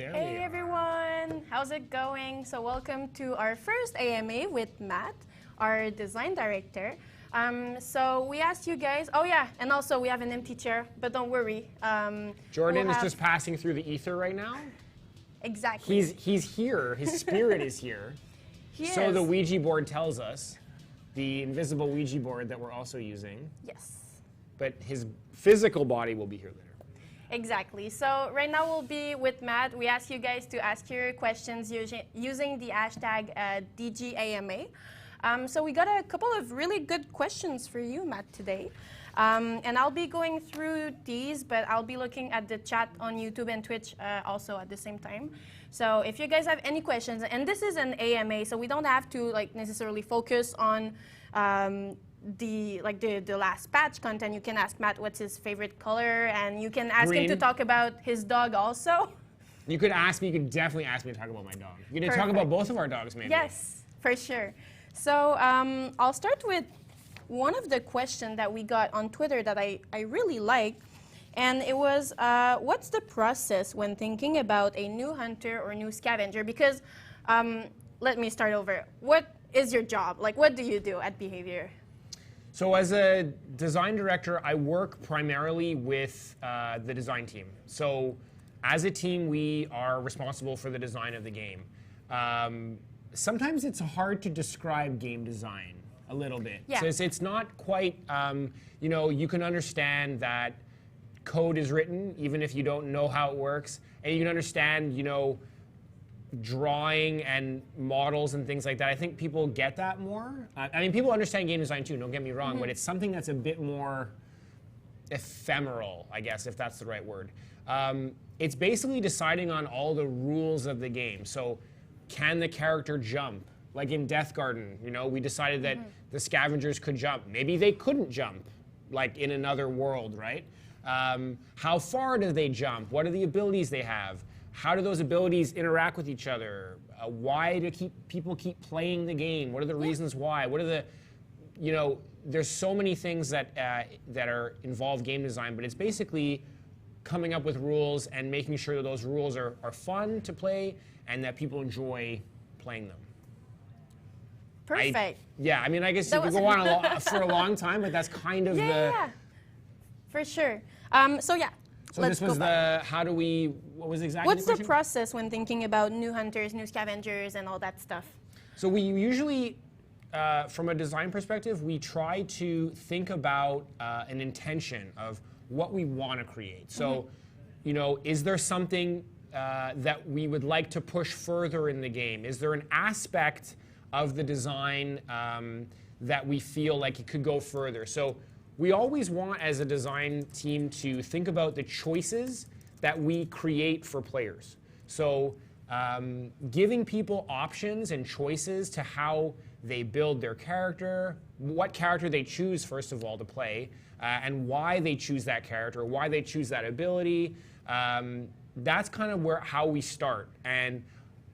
There Hey everyone, how's it going? So welcome to our first AMA with Matt, our design director. So we asked you guys, oh yeah, and also we have an empty chair, but don't worry. Jordan is just passing through the ether right now. Exactly. He's here, his spirit is here. So the Ouija board tells us, the invisible Ouija board that we're also using. Yes. But his physical body will be here later. Exactly. So right now we'll be with Matt. We ask you guys to ask your questions using the hashtag DGAMA. So we got a couple of really good questions for you, Matt, today. And I'll be going through these, but I'll be looking at the chat on YouTube and Twitch also at the same time. So if you guys have any questions, and this is an AMA, so we don't have to necessarily focus on the last patch content. You can ask Matt what's his favorite color, and you can ask him to talk about his dog also. You could ask me, you could definitely ask me to talk about my dog. You can talk about both of our dogs, maybe. Yes, for sure. So I'll start with one of the questions that we got on Twitter that I really liked, and it was, what's the process when thinking about a new hunter or new scavenger? Because, let me start over. What is your job? Like, what do you do at Behavior? So as a design director, I work primarily with the design team. So as a team, we are responsible for the design of the game. Sometimes it's hard to describe game design a little bit. Yeah. So it's not quite, you know, you can understand that code is written even if you don't know how it works, and you can understand, you know, drawing and models and things like that. I think people get that more. I mean, people understand game design too, don't get me wrong, but it's something that's a bit more ephemeral, I guess, if that's the right word. It's basically deciding on all the rules of the game. So can the character jump? Like in Deathgarden, you know, we decided that the scavengers could jump. Maybe they couldn't jump, like in another world, right? How far do they jump? What are the abilities they have? How do those abilities interact with each other? Why do people keep playing the game? What are the reasons why? What are the, you know, there's so many things that are involved game design, but it's basically coming up with rules and making sure that those rules are fun to play and that people enjoy playing them. Perfect. Yeah, I mean, I guess you could go on for a long time, but that's kind of Yeah, for sure. So yeah. So this was how do we, what was exactly What's the process when thinking about new hunters, new scavengers, and all that stuff? So we usually, from a design perspective, we try to think about an intention of what we want to create. So, you know, is there something that we would like to push further in the game? Is there an aspect of the design that we feel like it could go further? So we always want, as a design team, to think about the choices that we create for players. So giving people options and choices to how they build their character, what character they choose, first of all, to play, and why they choose that character, why they choose that ability. That's kind of how we start. And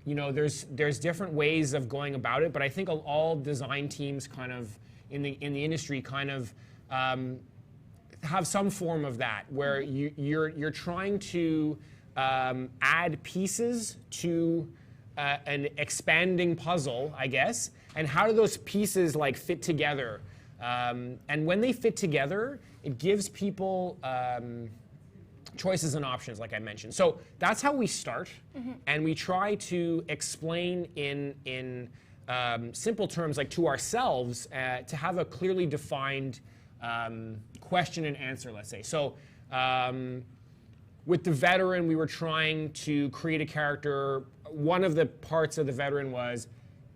you know, there's different ways of going about it, but I think all design teams kind of in the industry kind of have some form of that, where you're trying to add pieces to an expanding puzzle, I guess, and how do those pieces like fit together? And when they fit together, it gives people choices and options, like I mentioned. So that's how we start, and we try to explain in simple terms, like to ourselves, to have a clearly defined question and answer, let's say. So with the veteran, we were trying to create a character. One of the parts of the veteran was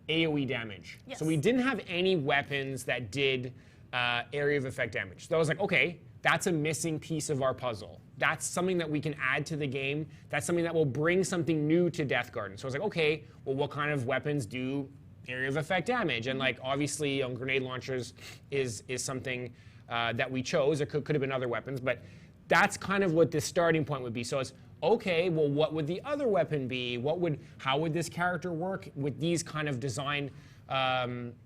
AoE damage. Yes. So we didn't have any weapons that did area of effect damage. So I was like, okay, that's a missing piece of our puzzle. That's something that we can add to the game. That's something that will bring something new to Deathgarden. So I was like, okay, well, what kind of weapons do area of effect damage? And like, obviously, grenade launchers is something that we chose. It could have been other weapons, but that's kind of what the starting point would be. So it's, okay, well, what would the other weapon be? How would this character work with these kind of design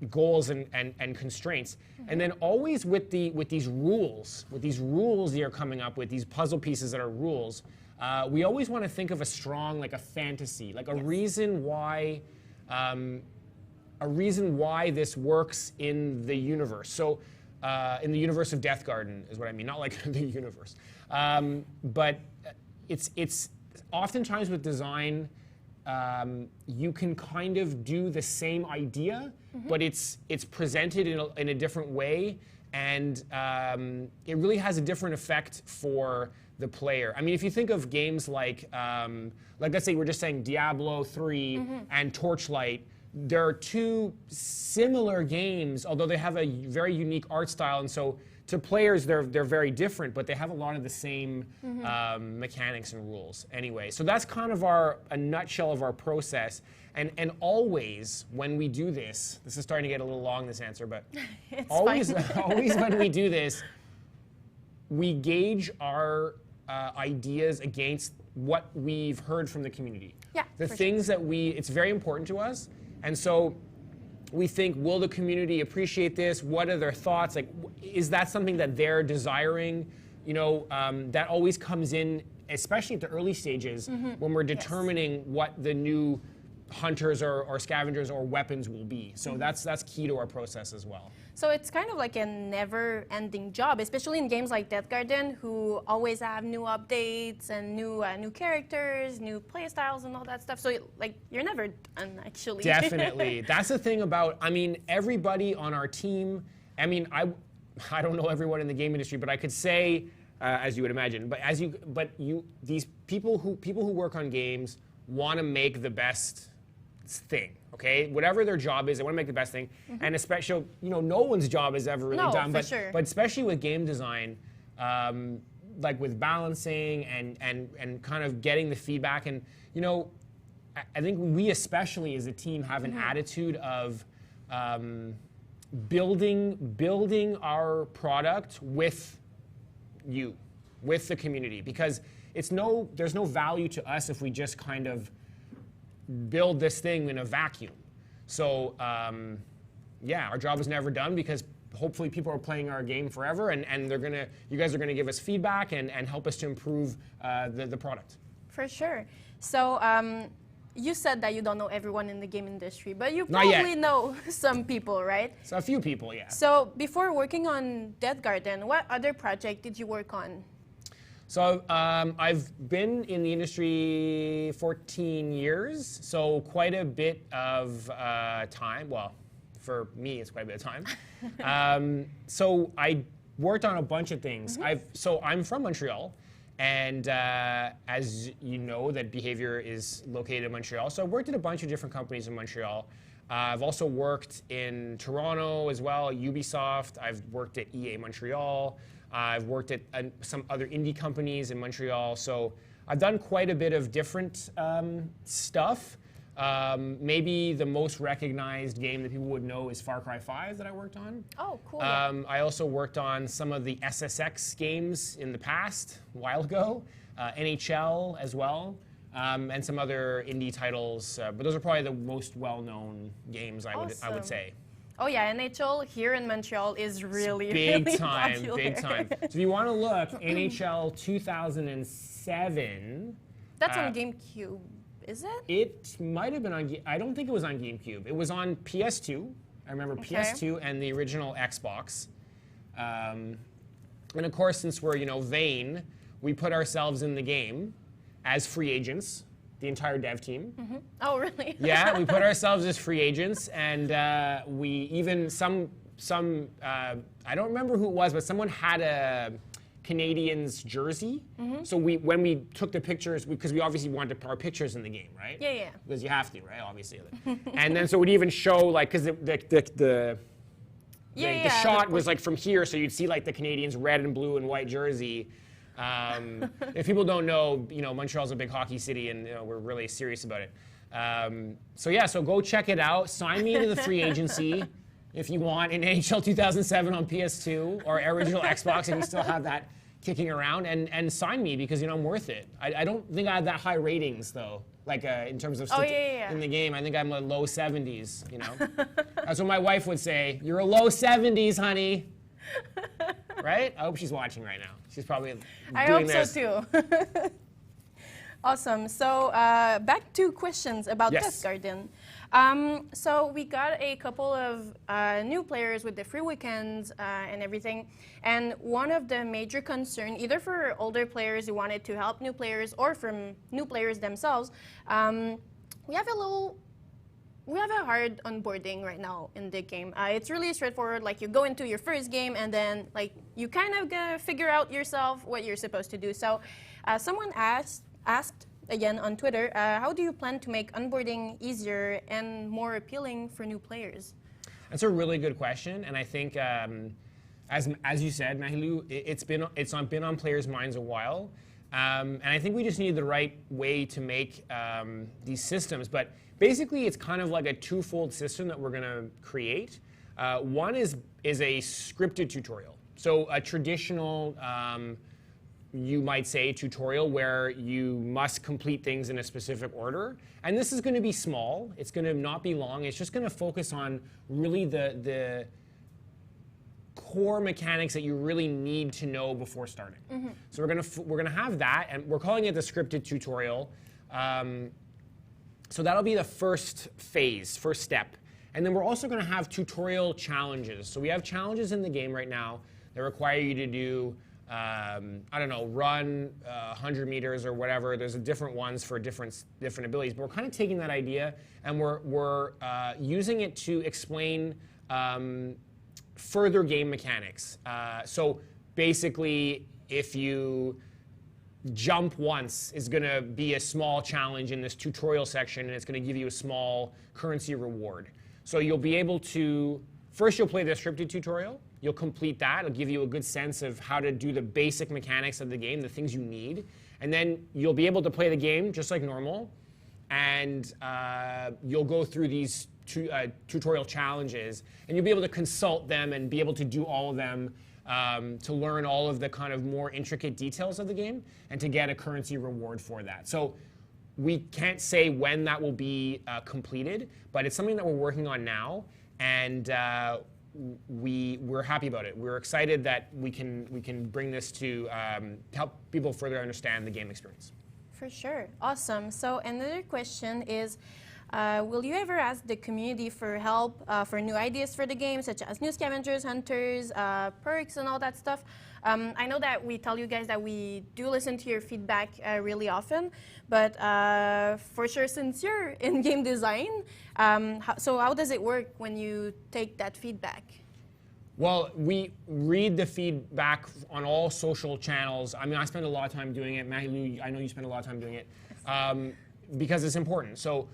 goals and constraints? And then always with these rules that you're coming up with, these puzzle pieces that are rules, we always want to think of a strong, like a fantasy, like a reason why this works in the universe. So in the universe of Deathgarden is what I mean, not like the universe. But it's oftentimes with design, you can kind of do the same idea, but it's presented in a different way, and it really has a different effect for the player. I mean, if you think of games like let's say we're just saying Diablo 3 and Torchlight, there are two similar games, although they have a very unique art style, and so to players they're very different, but they have a lot of the same mechanics and rules. Anyway, so that's kind of a nutshell of our process. And always when we do this is starting to get a little long, this answer, but always when we do this, we gauge our ideas against what we've heard from the community. Yeah, the things that it's very important to us. And so we think, will the community appreciate this? What are their thoughts? Like, is that something that they're desiring? You know, that always comes in, especially at the early stages, when we're determining what the new hunters or scavengers or weapons will be. So that's key to our process as well. So it's kind of like a never-ending job, especially in games like Deathgarden, who always have new updates and new characters, new playstyles, and all that stuff. So you're never done, actually. Definitely. That's the thing about, I mean, everybody on our team. I mean, I don't know everyone in the game industry, but I could say, as you would imagine, these people who work on games want to make the best thing, okay? Whatever their job is, they want to make the best thing. And especially, you know, no one's job is ever really done, but especially with game design, like with balancing and kind of getting the feedback. And, you know, I think we especially as a team have an attitude of building our product with you, with the community, because there's no value to us if we just kind of build this thing in a vacuum. So yeah, our job is never done, because hopefully people are playing our game forever, and you guys are gonna give us feedback and help us to improve the product. For sure. So you said that you don't know everyone in the game industry, but you probably know some people, right? So a few people, yeah. So before working on Deathgarden, what other project did you work on? So I've been in the industry 14 years, so quite a bit of time. Well, for me, it's quite a bit of time. So I worked on a bunch of things. So I'm from Montreal, and as you know, that Behavior is located in Montreal. So I've worked at a bunch of different companies in Montreal. I've also worked in Toronto as well, Ubisoft. I've worked at EA Montreal. I've worked at some other indie companies in Montreal. So I've done quite a bit of different stuff. Maybe the most recognized game that people would know is Far Cry 5 that I worked on. Oh, cool. I also worked on some of the SSX games in the past, a while ago, NHL as well, and some other indie titles. But those are probably the most well-known games, I would say. Oh yeah, NHL here in Montreal is really, big really time, popular. big time. So if you want to look, NHL 2007. That's on GameCube, is it? It might have been on. I don't think it was on GameCube. It was on PS2. I remember PS2 and the original Xbox. And of course, since we're vain, we put ourselves in the game as free agents. The entire dev team. Oh, really? Yeah, we put ourselves as free agents, and we even some I don't remember who it was, but someone had a Canadians jersey. So when we took the pictures, because we obviously wanted our pictures in the game, right? Yeah, yeah. Because you have to, right? Obviously. And then so we'd even show like, because the shot was like from here, so you'd see like the Canadians' red and blue and white jersey. If people don't know, Montreal's a big hockey city, and we're really serious about it. So yeah, so go check it out. Sign me into the free agency if you want in NHL 2007 on PS2 or original Xbox, if you still have that kicking around, and sign me, because I'm worth it. I don't think I have that high ratings though, like in terms of in the game. I think I'm a low 70s. That's what my wife would say. You're a low 70s, honey. Right? I hope she's watching right now. She's probably doing this. I hope so too. Awesome. So back to questions about Yes. Deathgarden. So we got a couple of new players with the free weekends and everything. And one of the major concerns, either for older players who wanted to help new players or from new players themselves, we have a hard onboarding right now in the game. It's really straightforward. Like you go into your first game and then like you kind of gotta figure out yourself what you're supposed to do. So someone asked again on Twitter, how do you plan to make onboarding easier and more appealing for new players? That's a really good question, and I think, as you said, Mahilu, it's been on players' minds a while, and I think we just need the right way to make these systems. But basically, it's kind of like a twofold system that we're going to create. One is a scripted tutorial, so a traditional. You might say tutorial where you must complete things in a specific order. And this is going to be small. It's going to not be long. It's just going to focus on really the core mechanics that you really need to know before starting. Mm-hmm. So we're gonna have that, and we're calling it the scripted tutorial. So that'll be the first phase, first step. And then we're also going to have tutorial challenges. So we have challenges in the game right now that require you to do I don't know, run 100 meters or whatever. There's different ones for different abilities. But we're kind of taking that idea and we're using it to explain further game mechanics. So basically, if you jump once is going to be a small challenge in this tutorial section, and it's going to give you a small currency reward. So you'll be able to, first you'll play the scripted tutorial. You'll complete that. It'll give you a good sense of how to do the basic mechanics of the game, the things you need. And then you'll be able to play the game just like normal. And you'll go through these tutorial challenges. And you'll be able to consult them and be able to do all of them to learn all of the kind of more intricate details of the game and to get a currency reward for that. So we can't say when that will be completed, but it's something that we're working on now. And we're happy about it. We're excited that we can bring this to help people further understand the game experience. For sure. Awesome. So another question is, will you ever ask the community for help for new ideas for the game, such as new scavengers, hunters, perks, and all that stuff? I know that we tell you guys that we do listen to your feedback really often, but for sure, since you're in game design, so how does it work when you take that feedback? Well, we read the feedback on all social channels. I mean, I spend a lot of time doing it. Mahilu, I know you spend a lot of time doing it because it's important. So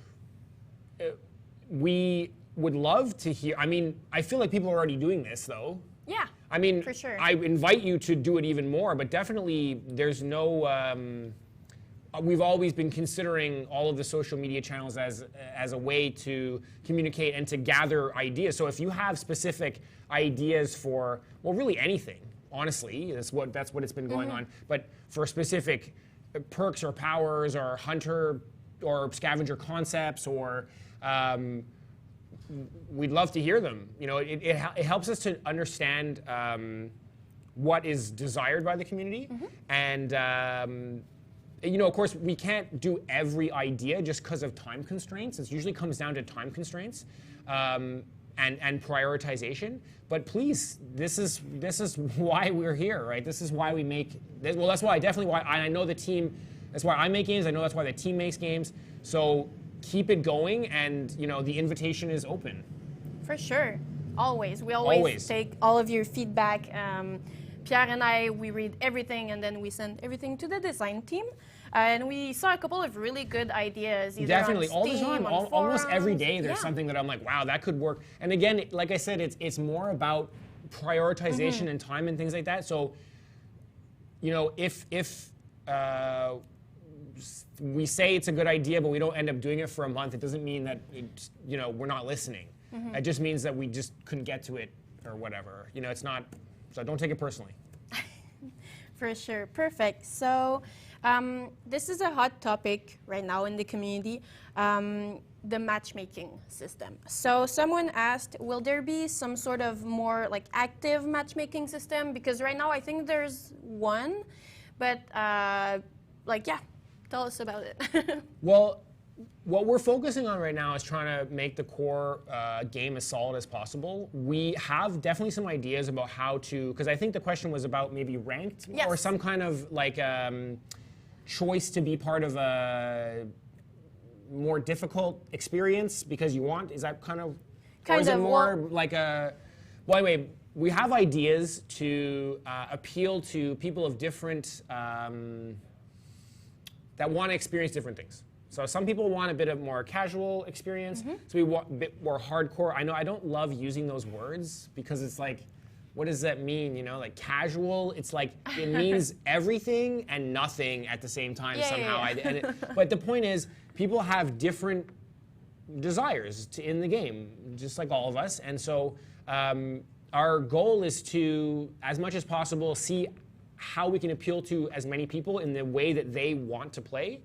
we would love to hear. I mean, I feel like people are already doing this, though. Yeah. I mean, for sure. I invite you to do it even more, but definitely there's no. We've always been considering all of the social media channels as a way to communicate and to gather ideas. So if you have specific ideas for, well, really anything, honestly, that's what it's been going on. But for specific perks or powers or hunter or scavenger concepts, or we'd love to hear them. You know, it helps us to understand what is desired by the community, and you know, of course, we can't do every idea just because of time constraints. It usually comes down to time constraints and prioritization. But please, this is why we're here, right? This is why we make. Well, that's why I know the team. That's why I make games. I know that's why the team makes games. So keep it going, and you know, the invitation is open. For sure, always. We always take all of your feedback. Pierre and I, we read everything, and then we send everything to the design team. And we saw a couple of really good ideas. Either Definitely, on all Steam, the time, on almost every forums. day. There's something that I'm like, wow, that could work. And again, like I said, it's more about prioritization and time and things like that. So, you know, if we say it's a good idea, but we don't end up doing it for a month, it doesn't mean that you know, we're not listening. It just means that we just couldn't get to it or whatever. You know, it's not. So don't take it personally. For sure. Perfect. So this is a hot topic right now in the community, the matchmaking system. So someone asked, will there be some sort of more like active matchmaking system? Because right now I think there's one, but like, yeah, Tell us about it. Well, what we're focusing on right now is trying to make the core game as solid as possible. We have definitely some ideas about how to, because I think the question was about maybe ranked or some kind of like choice to be part of a more difficult experience because you want. Is that kind of or is it more like a? Well, anyway, we have ideas to appeal to people of different that want to experience different things. So some people want a bit of more casual experience. So we want a bit more hardcore. I know I don't love using those words because it's like, what does that mean? You know, like casual. It's like it means everything and nothing at the same time somehow. But the point is, people have different desires in the game, just like all of us. And so our goal is to, as much as possible, see how we can appeal to as many people in the way that they want to play.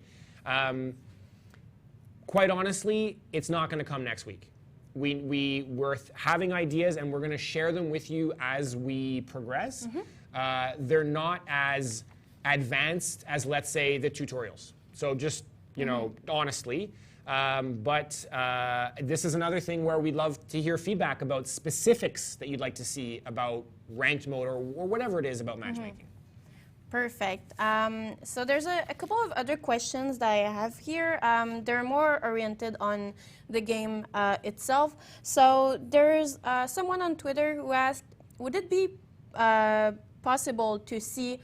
Quite honestly, it's not going to come next week. We're having ideas and we're going to share them with you as we progress. They're not as advanced as, let's say, the tutorials. So just, you know, honestly. But this is another thing where we'd love to hear feedback about specifics that you'd like to see about ranked mode or whatever it is about matchmaking. Perfect. So there's a couple of other questions that I have here. They're more oriented on the game itself. So there's someone on Twitter who asked, would it be possible to see,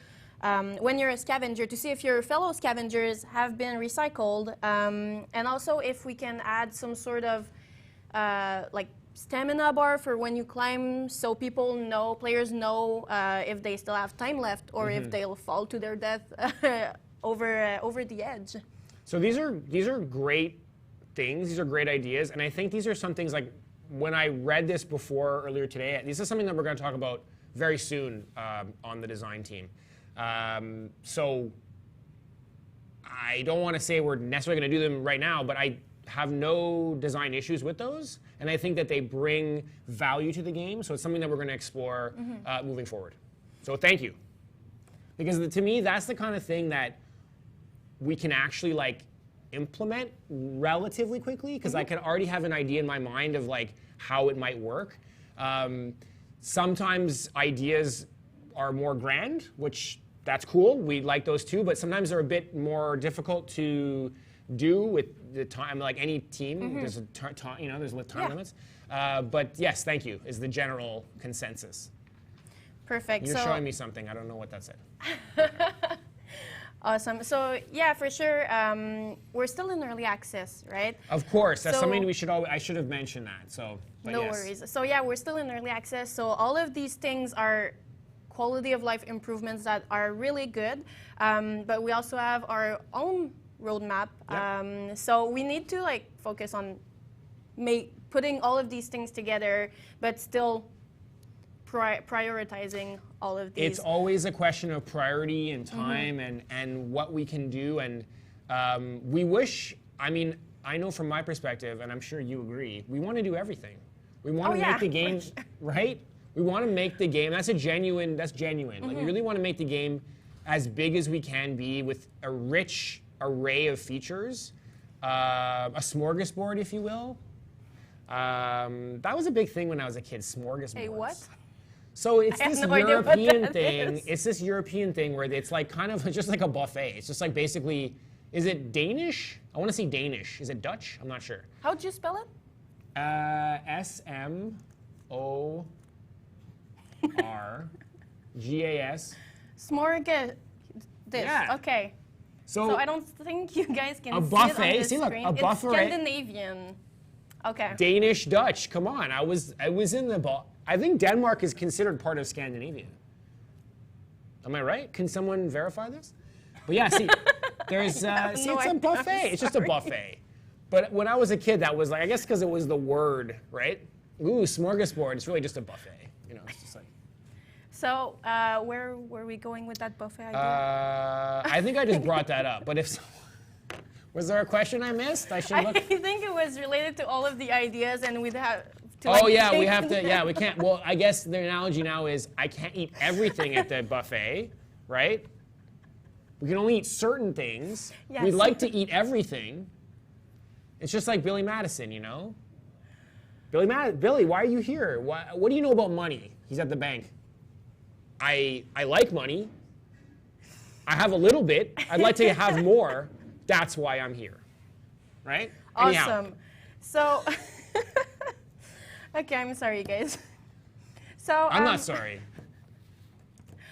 when you're a scavenger, to see if your fellow scavengers have been recycled, and also if we can add some sort of like stamina bar for when you climb, so people know, players know if they still have time left or if they'll fall to their death over the edge. So these are great things. These are great ideas, and I think these are some things like when I read this before earlier today. This is something that we're going to talk about very soon on the design team. So I don't want to say we're necessarily going to do them right now, but I have no design issues with those, and I think that they bring value to the game, so it's something that we're going to explore moving forward. So thank you. Because to me, that's the kind of thing that we can actually like implement relatively quickly, because I can already have an idea in my mind of like how it might work. Sometimes ideas are more grand, which that's cool. We like those too, but sometimes they're a bit more difficult to do with the time. Like any team, there's a there's time limits. But yes, thank you is the general consensus. Perfect. You're showing me something. I don't know what that said. Awesome. So yeah, for sure, we're still in early access, right? Of course, that's something we should I should have mentioned that. So no worries. So yeah, we're still in early access. So all of these things are quality of life improvements that are really good, but we also have our own roadmap. So we need to like focus on putting all of these things together, but still prioritizing all of these. It's always a question of priority and time and what we can do. And we wish, I mean, I know from my perspective, and I'm sure you agree, we want to do everything. We want to make the game, right? We want to make the game, that's genuine. Like we really want to make the game as big as we can be with a rich array of features, a smorgasbord, if you will. That was a big thing when I was a kid, smorgasbords. Hey, what? So it's this European thing. It's this European thing where it's like kind of just like a buffet. It's just like basically, is it Danish? I want to say Danish. Is it Dutch? I'm not sure. How'd you spell it? S-M-O-R-G-A-S. Smorgasbord. Yeah. Okay. So I don't think you guys can see buffet. It on the screen. A buffet. It's Scandinavian. Okay. Danish, Dutch. Come on. I was in the I think Denmark is considered part of Scandinavia. Am I right? Can someone verify this? But yeah, see, there's it's a buffet. It's just a buffet. But when I was a kid, that was like, I guess because it was the word, right? Ooh, smorgasbord. It's really just a buffet. You know, it's just like. So where were we going with that buffet idea? I think I just brought that up. But if so, was there a question I missed? I think it was related to all of the ideas, and we'd have. We have to. Yeah, we can't. Well, I guess the analogy now is I can't eat everything at the buffet, right? We can only eat certain things. Yes. We'd like to eat everything. It's just like Billy Madison, you know? Billy, why are you here? What do you know about money? He's at the bank. I like money. I have a little bit. I'd like to have more. That's why I'm here. Right? Anyhow. Awesome. So, okay, I'm sorry, guys. So I'm not sorry.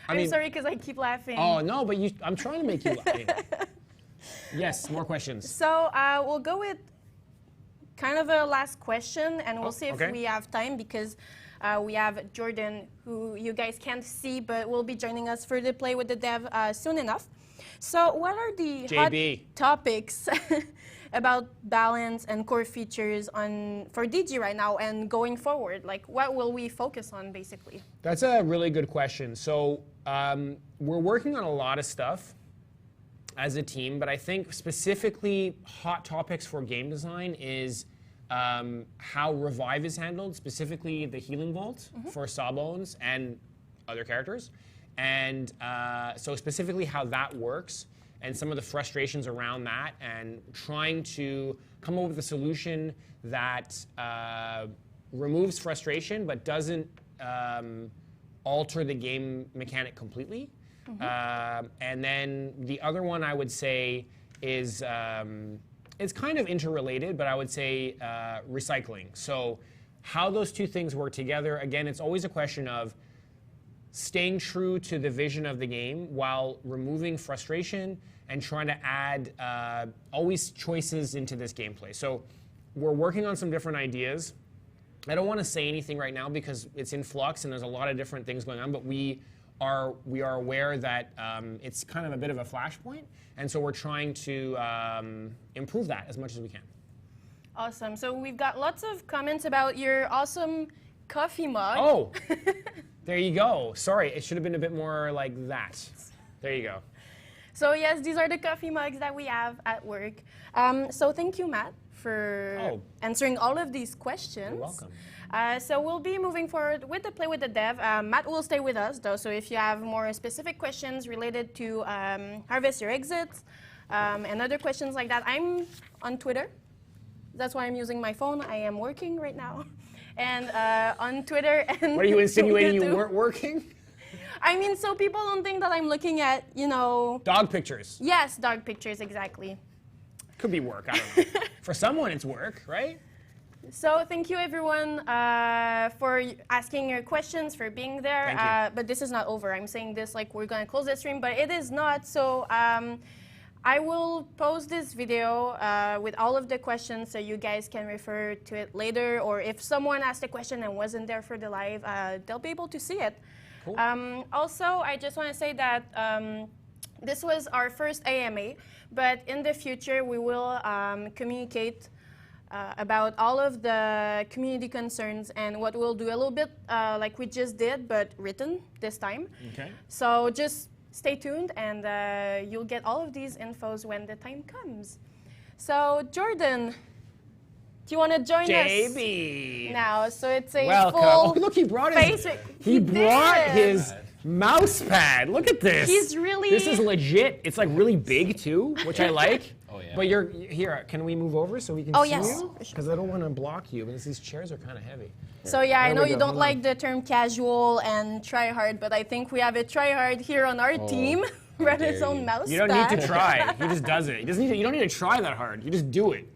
I'm sorry because I keep laughing. Oh, no, but I'm trying to make you laugh. Yes, more questions. So we'll go with kind of a last question, and we'll see if we have time because we have Jordan, who you guys can't see, but will be joining us for the Play with the Dev soon enough. So what are the hot topics about balance and core features for DG right now and going forward? Like, what will we focus on, basically? That's a really good question. So we're working on a lot of stuff as a team, but I think specifically hot topics for game design is how Revive is handled, specifically the Healing Vault for Sawbones and other characters. And so specifically how that works and some of the frustrations around that and trying to come up with a solution that removes frustration but doesn't alter the game mechanic completely. And then the other one I would say is, it's kind of interrelated, but I would say recycling. So how those two things work together, again, it's always a question of staying true to the vision of the game while removing frustration and trying to add always choices into this gameplay. So we're working on some different ideas. I don't want to say anything right now because it's in flux and there's a lot of different things going on, but we are aware that it's kind of a bit of a flashpoint, and so we're trying to improve that as much as we can. Awesome. So we've got lots of comments about your awesome coffee mug. Oh, there you go. Sorry, it should have been a bit more like that. There you go. So yes, these are the coffee mugs that we have at work. So thank you, Matt, for answering all of these questions. You're welcome. So we'll be moving forward with the Play with the Dev. Matt will stay with us, though, so if you have more specific questions related to Harvest Your Exits and other questions like that, I'm on Twitter. That's why I'm using my phone. I am working right now. And on Twitter and what are you insinuating you weren't working? I mean, so people don't think that I'm looking at, you know... Dog pictures. Yes, dog pictures, exactly. Could be work, I don't know. For someone, it's work, right? So thank you, everyone, for asking your questions, for being there. Thank you. But this is not over. I'm saying this like we're going to close the stream, but it is not. So I will post this video with all of the questions so you guys can refer to it later. Or if someone asked a question and wasn't there for the live, they'll be able to see it. Cool. Also, I just want to say that this was our first AMA, but in the future we will communicate about all of the community concerns and what we'll do a little bit like we just did, but written this time. Okay. So just stay tuned and you'll get all of these infos when the time comes. So Jordan, do you want to join us now? So it's a full look, he brought his his mouse pad. Look at this. He's really... This is legit. It's like really big too, which I like. Oh yeah. But you're here. Can we move over so we can see you? Because I don't want to block you. Because these chairs are kind of heavy. So yeah, I know you don't like the term casual and try hard, but I think we have a try hard here on our team. Brought his own mouse pad. You don't need to try. He just does it. You don't need to try that hard. You just do it.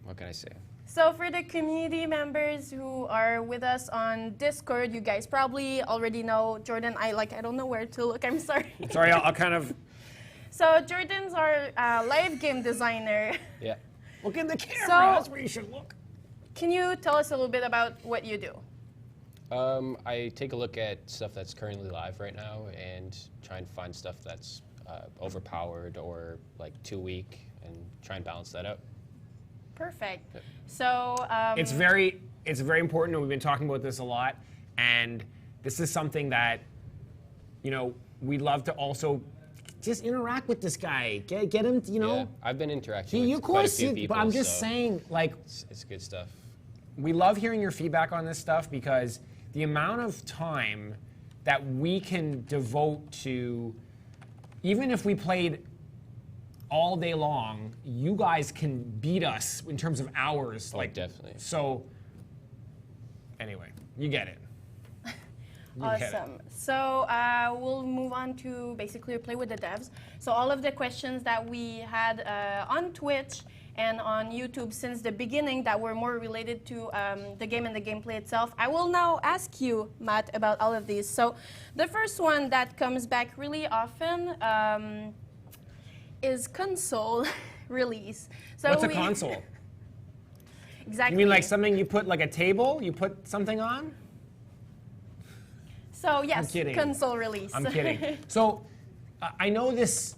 What can I say? So for the community members who are with us on Discord, you guys probably already know Jordan. I don't know where to look. I'm sorry. Sorry, I'll kind of. So Jordan's our live game designer. Yeah. Look in the camera. So, that's where you should look. Can you tell us a little bit about what you do? I take a look at stuff that's currently live right now and try and find stuff that's overpowered or like too weak and try and balance that out. Perfect. Yeah. So it's very important, and we've been talking about this a lot. And this is something that, you know, we'd love to also just interact with this guy. Get him, you know. Yeah, I've been interacting with quite a few people. But I'm just saying, like, it's good stuff. We love hearing your feedback on this stuff because the amount of time that we can devote to even if we played all day long, you guys can beat us in terms of hours. Like definitely. So anyway, you get it. Awesome. So we'll move on to basically play with the devs. So all of the questions that we had on Twitch and on YouTube since the beginning that were more related to the game and the gameplay itself, I will now ask you, Matt, about all of these. So the first one that comes back really often is console release. So what's a console? Exactly. You mean like something you put, like a table, you put something on? So yes, I'm kidding. console release. I'm kidding. So I know this,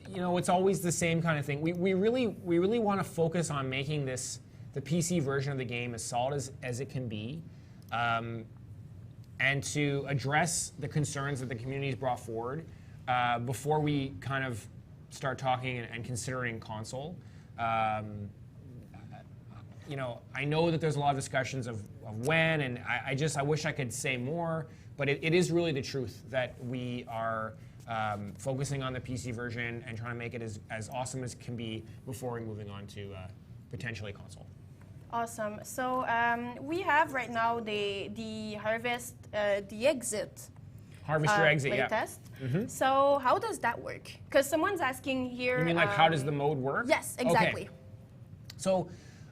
you know, it's always the same kind of thing. We really want to focus on making this, the PC version of the game, as solid as it can be, and to address the concerns that the community's brought forward before we kind of start talking and considering console. You know, I know that there's a lot of discussions of when, and I wish I could say more, but it is really the truth that we are focusing on the PC version and trying to make it as awesome as it can be before moving on to potentially console. Awesome. So we have right now the Harvest, the Exit. Harvest your exit, yeah. Test. So how does that work? Because someone's asking here. You mean like how does the mode work? Yes, exactly. Okay. So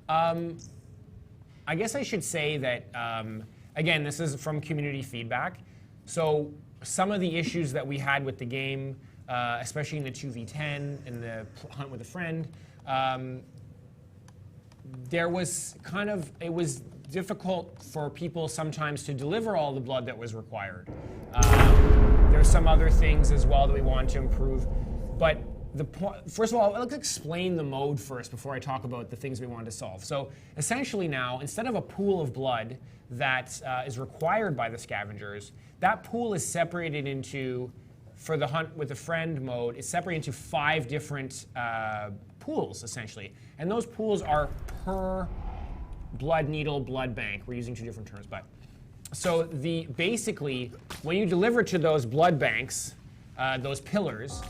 I guess I should say that, again, this is from community feedback. So some of the issues that we had with the game, especially in the 2v10 and the hunt with a friend, there was kind of, it was difficult for people sometimes to deliver all the blood that was required. There's some other things as well that we want to improve. But first of all, let's explain the mode first before I talk about the things we wanted to solve. So essentially now, instead of a pool of blood that is required by the scavengers, that pool is separated into, for the hunt with a friend mode, it's separated into 5 different pools, essentially. And those pools are per blood needle, blood bank. We're using 2 different terms, but. So basically, when you deliver to those blood banks, those pillars,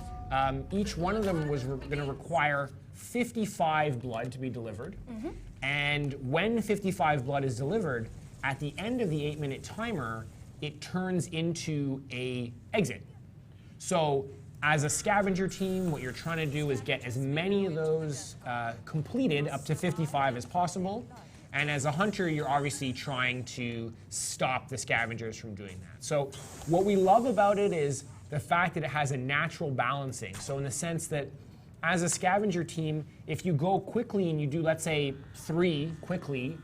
each one of them was going to require 55 blood to be delivered. And when 55 blood is delivered, at the end of the 8-minute timer, it turns into a exit. So as a scavenger team, what you're trying to do is get as many of those completed, up to 55 as possible. And as a hunter, you're obviously trying to stop the scavengers from doing that. So what we love about it is the fact that it has a natural balancing. So in the sense that as a scavenger team, if you go quickly and you do, let's say, 3 quickly,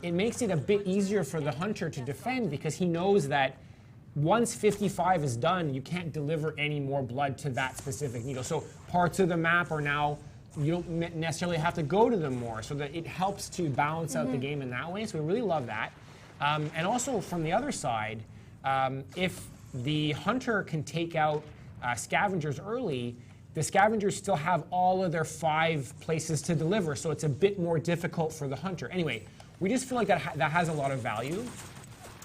it makes it a bit easier for the hunter to defend because he knows that once 55 is done, you can't deliver any more blood to that specific needle. So parts of the map are now, you don't necessarily have to go to them more, so that it helps to balance out the game in that way. So we really love that. And also from the other side, if the hunter can take out scavengers early, the scavengers still have all of their 5 places to deliver, so it's a bit more difficult for the hunter. Anyway, we just feel like that has a lot of value.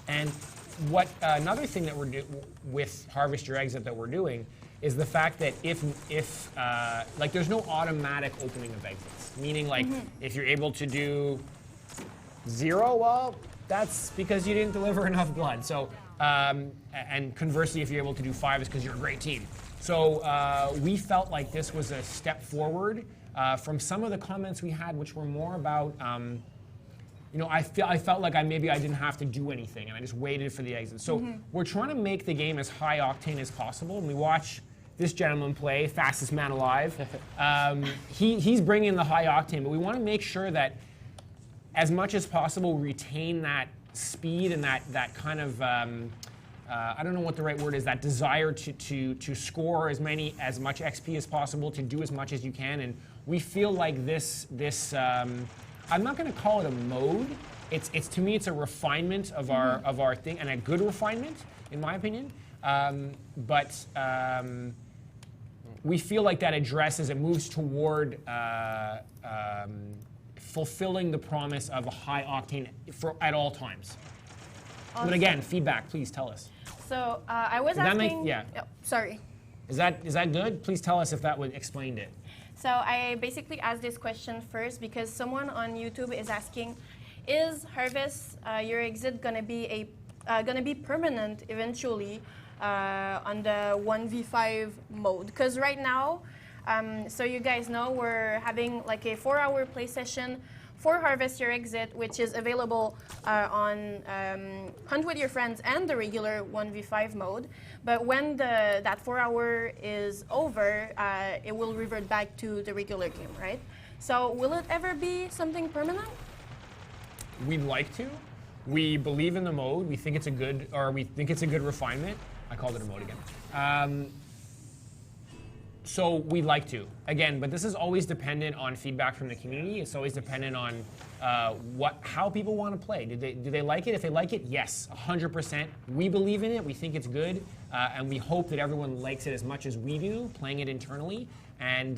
And what another thing that we're doing with Harvest Your Exit that we're doing is the fact that if like there's no automatic opening of exits, meaning like if you're able to do 0, well, that's because you didn't deliver enough blood. So and conversely, if you're able to do 5, it's because you're a great team. So we felt like this was a step forward from some of the comments we had, which were more about, you know, I felt like maybe I didn't have to do anything, and I just waited for the exit. So we're trying to make the game as high octane as possible, and we watch this gentleman play, fastest man alive. He's bringing the high octane, but we want to make sure that as much as possible we retain that speed and that kind of, I don't know what the right word is, that desire to score as much XP as possible, to do as much as you can. And we feel like this I'm not going to call it a mode. It's to me, it's a refinement of our thing, and a good refinement, in my opinion. But we feel like that addresses, it moves toward fulfilling the promise of a high octane at all times. Awesome. But again, feedback, please tell us. So I was asking. Yeah. Oh, sorry. Is that good? Please tell us if that would explained it. So I basically asked this question first because someone on YouTube is asking, is Harvest your exit gonna be permanent eventually on the 1v5 mode? Because right now, so you guys know, we're having like a 4-hour play session for Harvest Your Exit, which is available on Hunt With Your Friends and the regular 1v5 mode. But when that 4-hour is over, it will revert back to the regular game, right? So will it ever be something permanent? We'd like to. We believe in the mode. We think it's a good, refinement. I called it a mode again. So we'd like to, again, but this is always dependent on feedback from the community. It's always dependent on how people want to play. Do they like it? If they like it, yes, 100%. We believe in it. We think it's good, and we hope that everyone likes it as much as we do, playing it internally. And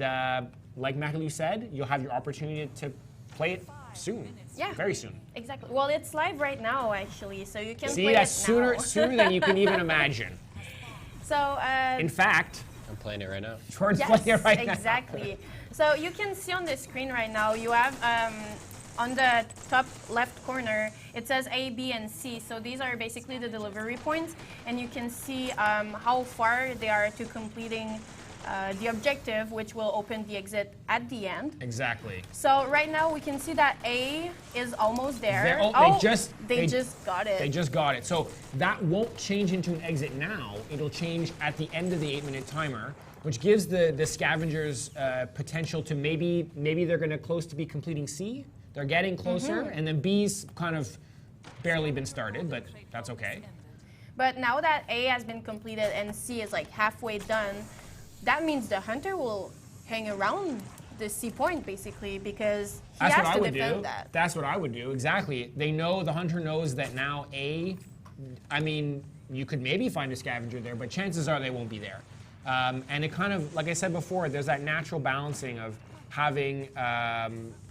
like Makalou said, you'll have your opportunity to play it soon. Yeah, very soon. Exactly. Well, it's live right now, actually, so you can See, play that's it now. sooner than you can even imagine. So, in fact, I'm playing it right now. Jordan's playing it right now. Exactly. So you can see on the screen right now, you have on the top left corner, it says A, B, and C. So these are basically the delivery points, and you can see how far they are to completing the objective, which will open the exit at the end. Exactly. So right now we can see that A is almost there. They just got it. They just got it. So that won't change into an exit now. It'll change at the end of the 8-minute timer, which gives the scavengers potential to maybe they're going to close to be completing C. They're getting closer, and then B's kind of barely been started, but that's okay. But now that A has been completed and C is like halfway done, that means the hunter will hang around the C point basically because he has to defend that. That's what I would do, exactly. The hunter knows that now A, I mean, you could maybe find a scavenger there, but chances are they won't be there. And it kind of, like I said before, there's that natural balancing of having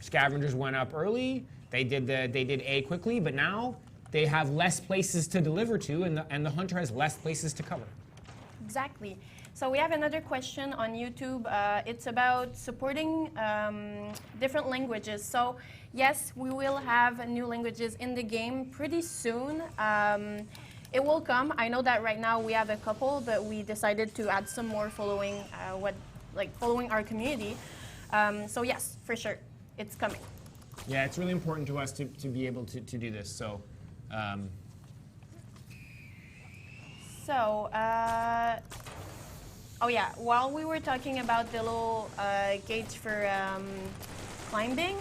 scavengers went up early, they did A quickly, but now they have less places to deliver to, and the hunter has less places to cover. Exactly. So we have another question on YouTube. It's about supporting different languages. So yes, we will have new languages in the game pretty soon. It will come. I know that right now we have a couple, but we decided to add some more following our community. So yes, for sure, it's coming. Yeah, it's really important to us to be able to do this. So. Oh yeah, while we were talking about the little gates for climbing,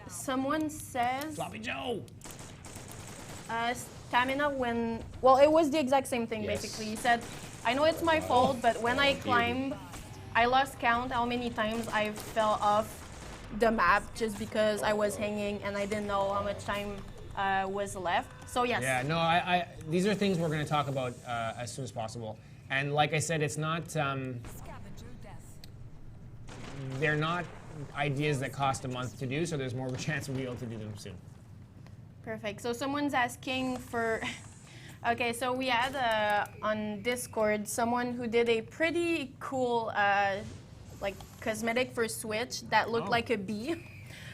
someone says Sloppy Joe! Stamina when, well, it was the exact same thing. Yes. Basically. He said, I know it's my fault, but when I climbed, I lost count how many times I fell off the map just because I was hanging and I didn't know how much time was left. So yes. Yeah, no, these are things we're going to talk about as soon as possible. And like I said, it's not, they're not ideas that cost a month to do, so there's more of a chance we'll be able to do them soon. Perfect. So someone's asking for, okay, so we had on Discord someone who did a pretty cool like cosmetic for Switch that looked like a bee.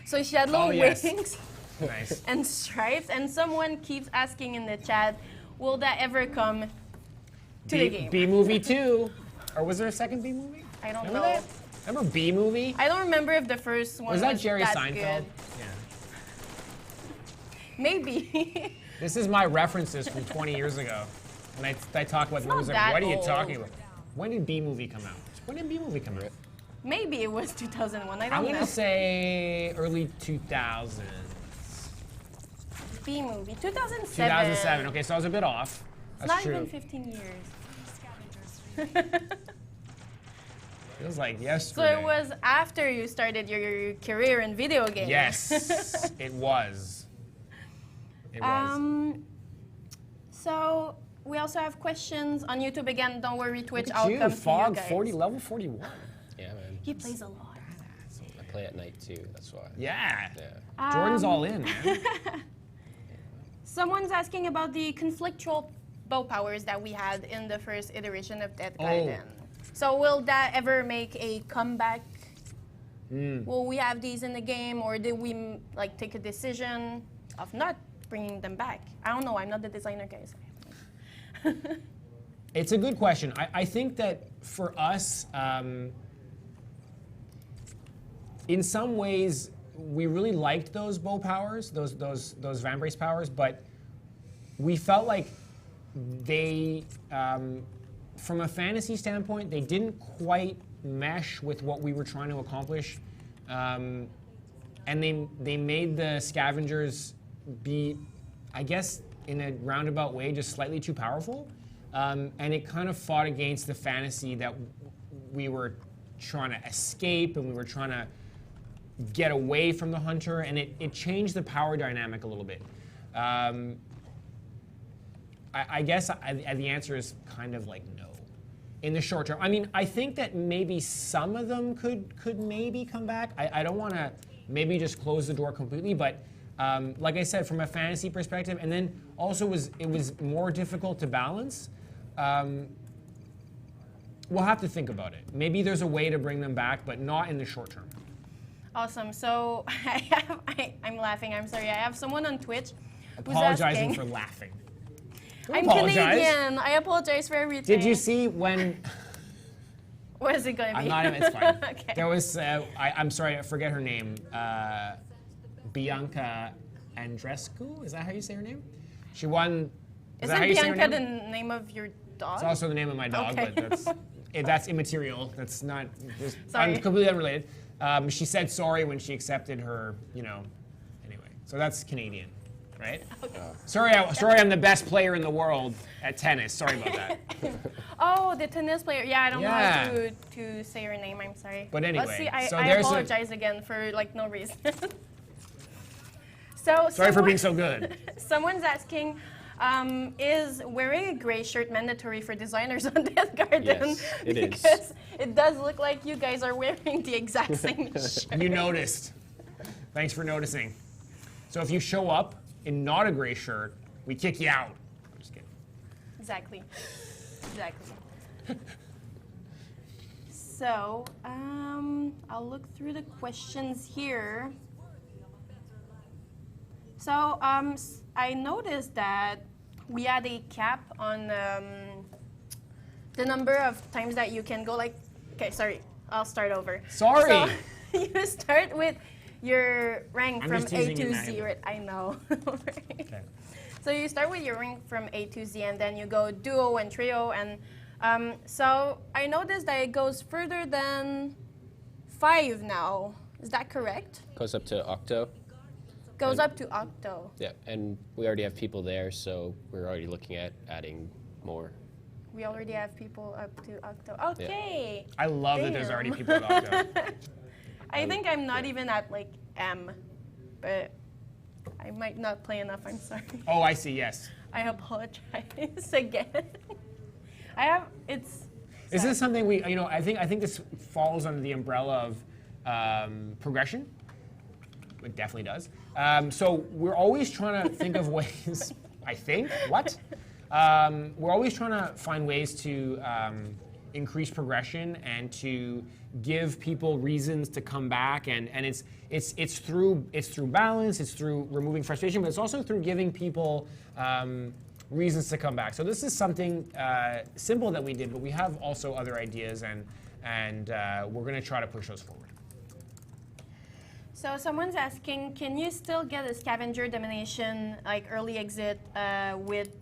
So she had little wings Nice. and stripes, and someone keeps asking in the chat, will that ever come to the game? B-movie 2. Or was there a second B-movie? I don't Remember know. that? Remember B-movie? I don't remember if the first one Was that Jerry that Seinfeld? good. Yeah. Maybe. This is my references from 20 years ago. And I talk about the movies like, that what are you old. talking about? When did B-movie come out? When did B-movie come out? Maybe it was 2001. I I'm don't going know. to say early 2000s. B movie. 2007. 2007. Okay, so I was a bit off. It's That's not true. even 15 years. Feels like So yesterday. it was after you started your career in video games. Yes, it was. It was. So we also have questions on YouTube. Again, don't worry, Twitch. Look I'll at you, come Fog to you guys. 40, level 41. Yeah, man. He plays a lot. I play at night too. That's why. Yeah. Yeah. Jordan's all in, man. Someone's asking about the conflictual bow powers that we had in the first iteration of Deathgarden. So will that ever make a comeback? Will we have these in the game, or did we like take a decision of not bringing them back? I don't know. I'm not the designer, guys. It's a good question. I think that for us, in some ways, we really liked those bow powers, those Vambrace powers, but we felt like they, from a fantasy standpoint, they didn't quite mesh with what we were trying to accomplish, and they made the scavengers be, I guess, in a roundabout way, just slightly too powerful, and it kind of fought against the fantasy that we were trying to escape, and we were trying to get away from the hunter, and it changed the power dynamic a little bit. I guess the answer is kind of like no. In the short term, I mean, I think that maybe some of them could maybe come back. I don't want to maybe just close the door completely, but like I said, from a fantasy perspective, and then also it was more difficult to balance. We'll have to think about it. Maybe there's a way to bring them back, but not in the short term. Awesome. So I'm laughing. I'm sorry. I have someone on Twitch who's Apologizing asking. for laughing. I'm apologize. Canadian. I apologize for everything. Did you see when? What is it going to be? I'm not even. It's fine. Okay. There was. I'm sorry. I forget her name. Bianca Andrescu. Is that how you say her name? She won. Is that how Isn't you say her Bianca the name? name of your dog? It's also the name of my dog, Okay. but that's immaterial. That's not. Sorry. Completely unrelated. She said sorry when she accepted her. Anyway, so that's Canadian, right? Okay. Sorry, I'm the best player in the world at tennis. Sorry about that. Oh, the tennis player. Yeah, I don't know Yeah. how to say her name. I'm sorry. But anyway, Let's see. I so there's apologize again for like no reason. So Sorry for being so good. Someone's asking, is wearing a gray shirt mandatory for designers on Deathgarden? Yes, it is. Because it does look like you guys are wearing the exact same shirt. You noticed. Thanks for noticing. So if you show up in not a gray shirt, we kick you out. I'm just kidding. Exactly. So, I'll look through the questions here. So, I noticed that we had a cap on the number of times that you can go. Okay, sorry, I'll start over. Sorry. So, you start with your rank I'm from just A teasing to you, Z. Maggie. Right? I know. Okay. So you start with your rank from A to Z, and then you go duo and trio, and so I noticed that it goes further than 5 now. Is that correct? Goes up to Octo. Goes up to Octo. Yeah, and we already have people there, so we're already looking at adding more. We already have people up to Octo. Okay. I love that there's Damn. already people at Octo. I think I'm not even at like M, but I might not play enough. I'm sorry. Oh, I see. Yes. I apologize again. It's. Is this something we? I think this falls under the umbrella of progression. It definitely does. So we're always trying to think of ways. I think what? We're always trying to find ways to increase progression and to give people reasons to come back, and it's through balance, it's through removing frustration, but it's also through giving people reasons to come back. So this is something simple that we did, but we have also other ideas, and we're going to try to push those forward. So someone's asking, can you still get a scavenger domination like early exit with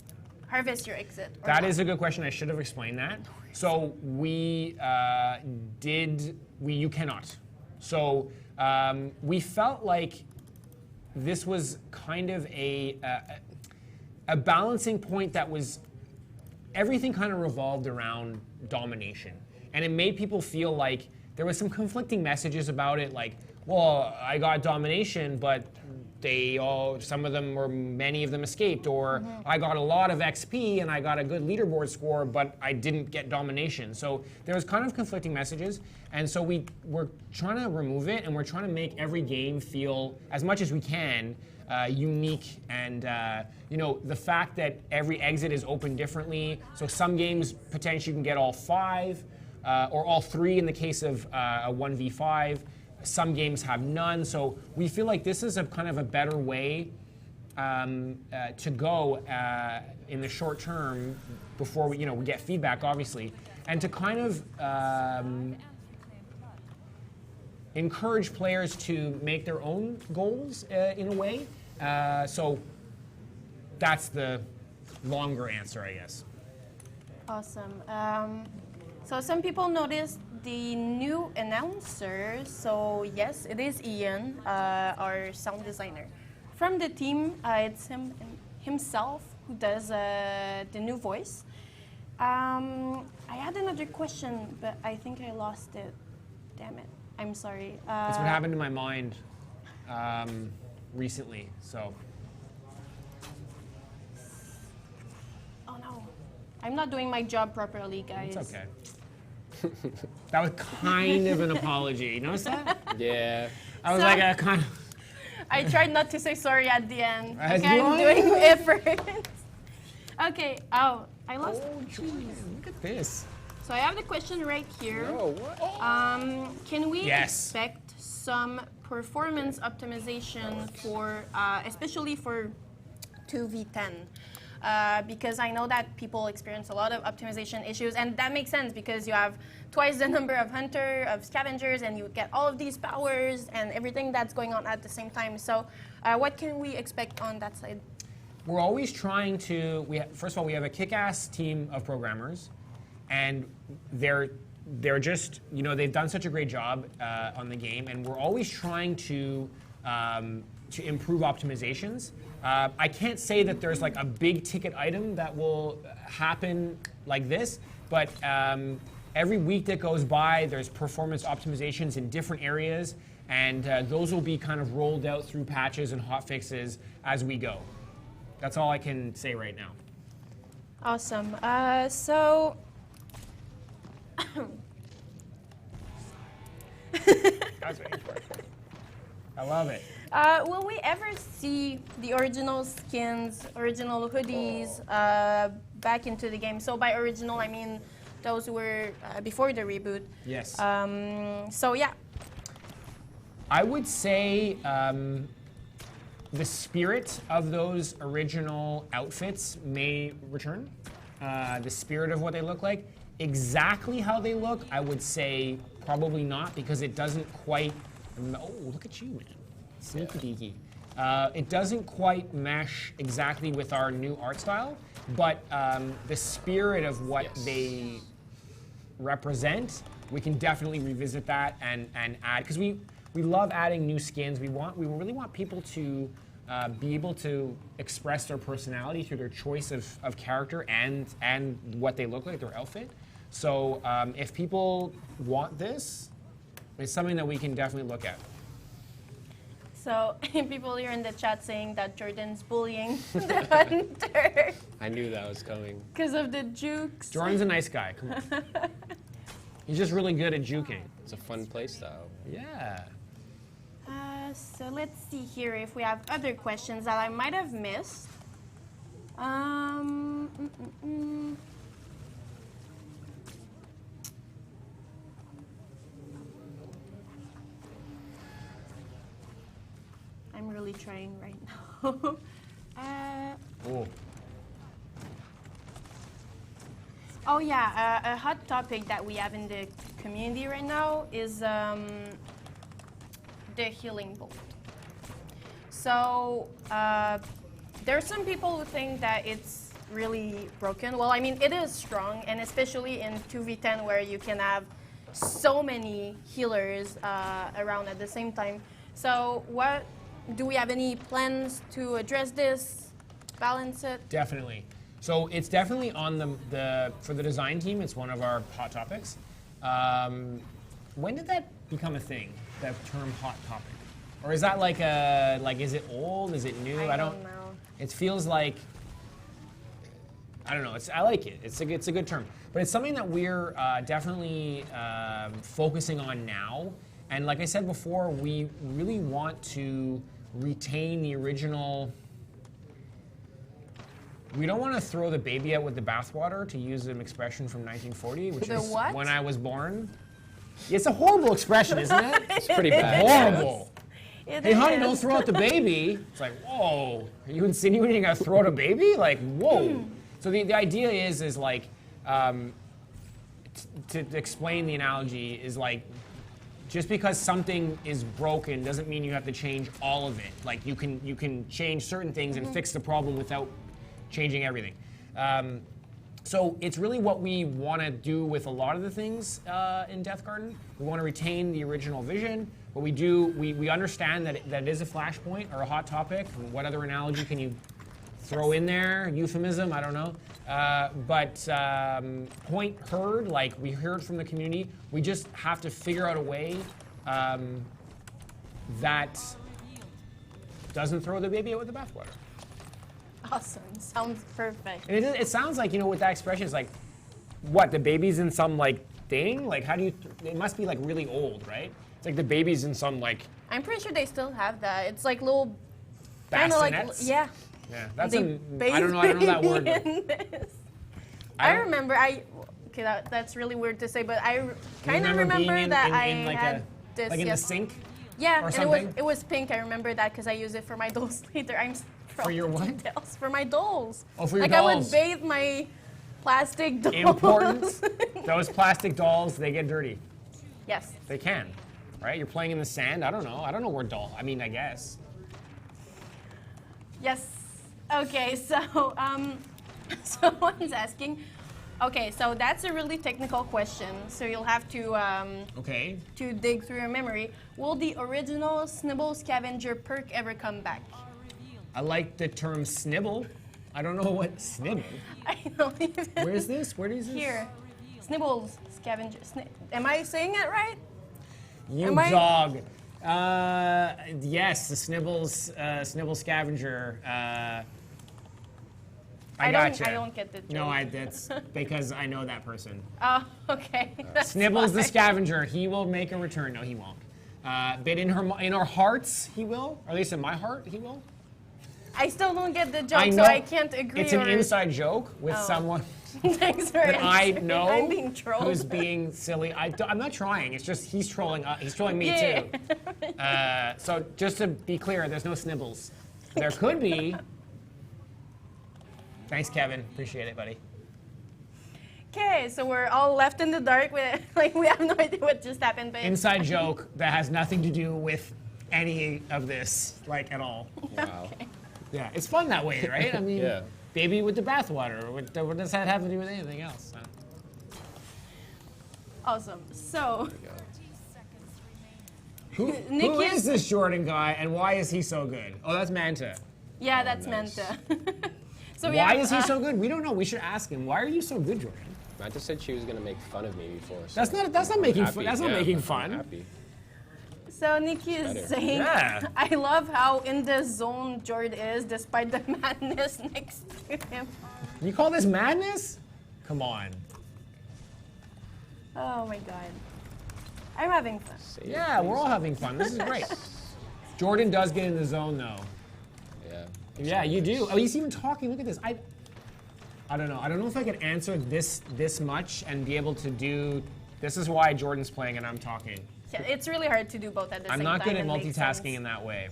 harvest your exit? That is a good question. I should have explained that. So you cannot. So we felt like this was kind of a balancing point that was, everything kind of revolved around domination. And it made people feel like there was some conflicting messages about it, like, well, I got domination, but some of them or many of them escaped, or I got a lot of XP and I got a good leaderboard score, but I didn't get domination. So there was kind of conflicting messages, and so we're trying to remove it, and we're trying to make every game feel, as much as we can, unique, and the fact that every exit is open differently. So some games potentially you can get all 5 or all 3 in the case of a 1v5. Some games have none. So we feel like this is a kind of a better way to go in the short term before we get feedback, obviously, and to kind of encourage players to make their own goals in a way. So that's the longer answer, I guess. Awesome. So some people noticed the new announcer. So yes, it is Ian, our sound designer. From the team, it's himself who does the new voice. I had another question, but I think I lost it. Damn it. I'm sorry. That's what happened to my mind recently, so. Oh no. I'm not doing my job properly, guys. It's okay. That was kind of an apology. You notice that? Yeah. I was like a kind of. I tried not to say sorry at the end. As Okay, you I'm are. doing effort. Okay. Oh, I lost. Oh, jeez. Look at this. So I have the question right here. Oh, what? Can we Yes. expect some performance optimization for, especially for 2v10? Because I know that people experience a lot of optimization issues, and that makes sense because you have twice the number of hunter, of scavengers, and you get all of these powers and everything that's going on at the same time. So what can we expect on that side? We're always trying to, first of all, we have a kick-ass team of programmers, and they're just, they've done such a great job on the game, and we're always trying to improve optimizations. I can't say that there's like a big ticket item that will happen like this, but every week that goes by, there's performance optimizations in different areas, and those will be kind of rolled out through patches and hotfixes as we go. That's all I can say right now. Awesome. So. I love it. Will we ever see the original skins, original hoodies back into the game? So by original, I mean those who were before the reboot. Yes. So yeah. I would say the spirit of those original outfits may return. The spirit of what they look like. Exactly how they look, I would say probably not, because it doesn't quite. Oh, look at you, man. Sneaky deaky. It doesn't quite mesh exactly with our new art style, but the spirit of what they represent, we can definitely revisit that and add, because we love adding new skins. We really want people to be able to express their personality through their choice of character and what they look like, their outfit. So if people want this, it's something that we can definitely look at. So people here in the chat saying that Jordan's bullying the hunter I knew that was coming. because of the jukes. Jordan's a nice guy. Come on. He's just really good at juking. It's a fun play style. Yeah. So let's see here if we have other questions that I might have missed. I'm really trying right now. Oh. Oh yeah, a hot topic that we have in the community right now is the healing bolt. So there are some people who think that it's really broken. Well, I mean, it is strong, and especially in 2v10 where you can have so many healers around at the same time. So do we have any plans to address this, balance it? Definitely. So it's definitely on for the design team, it's one of our hot topics. When did that become a thing, that term hot topic? Or is that is it old, is it new? I don't know. It feels like, I don't know, I like it. It's a good term. But it's something that we're definitely focusing on now. And like I said before, we really want to retain the original. We don't want to throw the baby out with the bathwater, to use an expression from 1940, which The is what? when I was born. It's a horrible expression, isn't it? It's pretty bad. Horrible. It Hey, honey, is. don't throw out the baby. It's like, whoa, are you insinuating you're gonna throw out a baby? Like, whoa. So the idea is like, to explain the analogy is like, just because something is broken doesn't mean you have to change all of it. Like you can change certain things and fix the problem without changing everything. So it's really what we want to do with a lot of the things in Deathgarden. We want to retain the original vision. What we do, we understand that it is a flashpoint or a hot topic. And what other analogy can you throw in there? Euphemism, I don't know. But point heard, like we heard from the community. We just have to figure out a way that doesn't throw the baby out with the bathwater. Awesome. Sounds perfect. And it sounds like, with that expression, it's like, what, the baby's in some, like, thing? Like, how do you, it must be, like, really old, right? It's like the baby's in some, like... I'm pretty sure they still have that. It's like little, kind of like, bassinets? yeah. Yeah, that's They I don't know that word. But in this. I I don't- remember, okay, that's really weird to say, but I kind of being remember in, that in, I in like had a, this. like in the yes. sink? Yeah, or and something? it was pink. I remember that because I use it for my dolls later. For your what? Details. For my dolls. Oh, for your like dolls. I would bathe my plastic dolls. Important. Those plastic dolls, they get dirty. Yes. They can, right? You're playing in the sand. I don't know. I don't know where I mean, I guess. Yes. Okay, so someone's asking. Okay, so that's a really technical question. So you'll have to Okay. to dig through your memory. Will the original Snibble Scavenger perk ever come back? I like the term snibble. I don't know what snibble. I don't even. Where is this? Where is this? Here, Snibbles Scavenger. Am I saying it right? You Am I- dog. Yes, the Snibble Scavenger. I gotcha. I don't get the joke. No, that's because I know that person. Oh, okay. That's Snibbles the fine. Scavenger. He will make a return. No, he won't. But in our hearts, he will. Or at least in my heart, he will. I still don't get the joke, I so know. I can't agree. It's an or... inside joke with Oh. someone Thanks for that I answering. know I'm being trolled. who's being silly. I'm not trying. It's just he's trolling. He's trolling me Yeah. too. So just to be clear, there's no snibbles. There could be. Thanks, Kevin. Appreciate it, buddy. Okay, so we're all left in the dark with like we have no idea what just happened, but Inside joke that has nothing to do with any of this, like at all. Wow. Yeah, it's fun that way, right? I mean, Yeah. baby with the bathwater. What does that have to do with anything else? awesome. So Who Nick is this Jordan guy, and why is he so good? Oh, that's Manta. yeah, that's nice. Manta. So we Why have, is he so good? We don't know. We should ask him. Why are you so good, Jordan? Manta said she was gonna make fun of me before. So That's not making happy. fun. That's not Yeah, making I'm fun. happy. So Nikki is better. saying, Yeah. I love how in the zone Jord is, despite the madness next to him. You call this madness? Come on. Oh my god. I'm having fun. Say it, Yeah, we're please. all having fun. This is great. Jordan does get in the zone, though. Yeah. Yeah, you do. Oh, he's even talking. Look at this. I don't know. I don't know if I could answer this much and be able to do. This is why Jordan's playing and I'm talking. Yeah, it's really hard to do both at the I'm same not time. good at and make multitasking sense. in that way.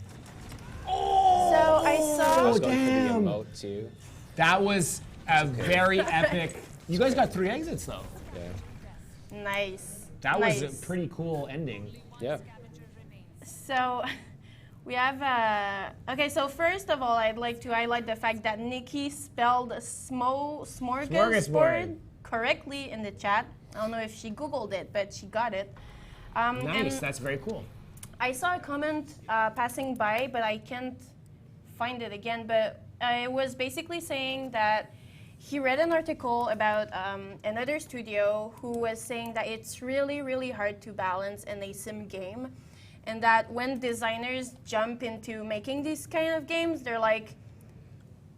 So I I saw. was going damn. for the emote too. That was a very epic. You guys got 3 exits though. Yeah. Nice. That nice. was a pretty cool ending. Yeah. So we have okay, so first of all I'd like to highlight the fact that Nikki spelled smorgasbord Smorgasbord. correctly in the chat. I don't know if she Googled it, but she got it. Nice. And That's very cool. I saw a comment passing by, but I can't find it again. But it was basically saying that he read an article about another studio who was saying that it's really, really hard to balance in a sim game. And that when designers jump into making these kind of games, they're like,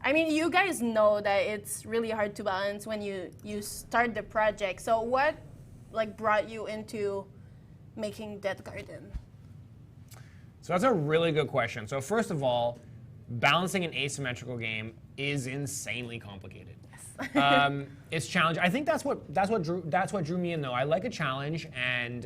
I mean, you guys know that it's really hard to balance when you start the project. So what like brought you into making Deathgarden? So that's a really good question. So first of all, balancing an asymmetrical game is insanely complicated. It's challenging. I think that's what drew me in, though. I like a challenge, and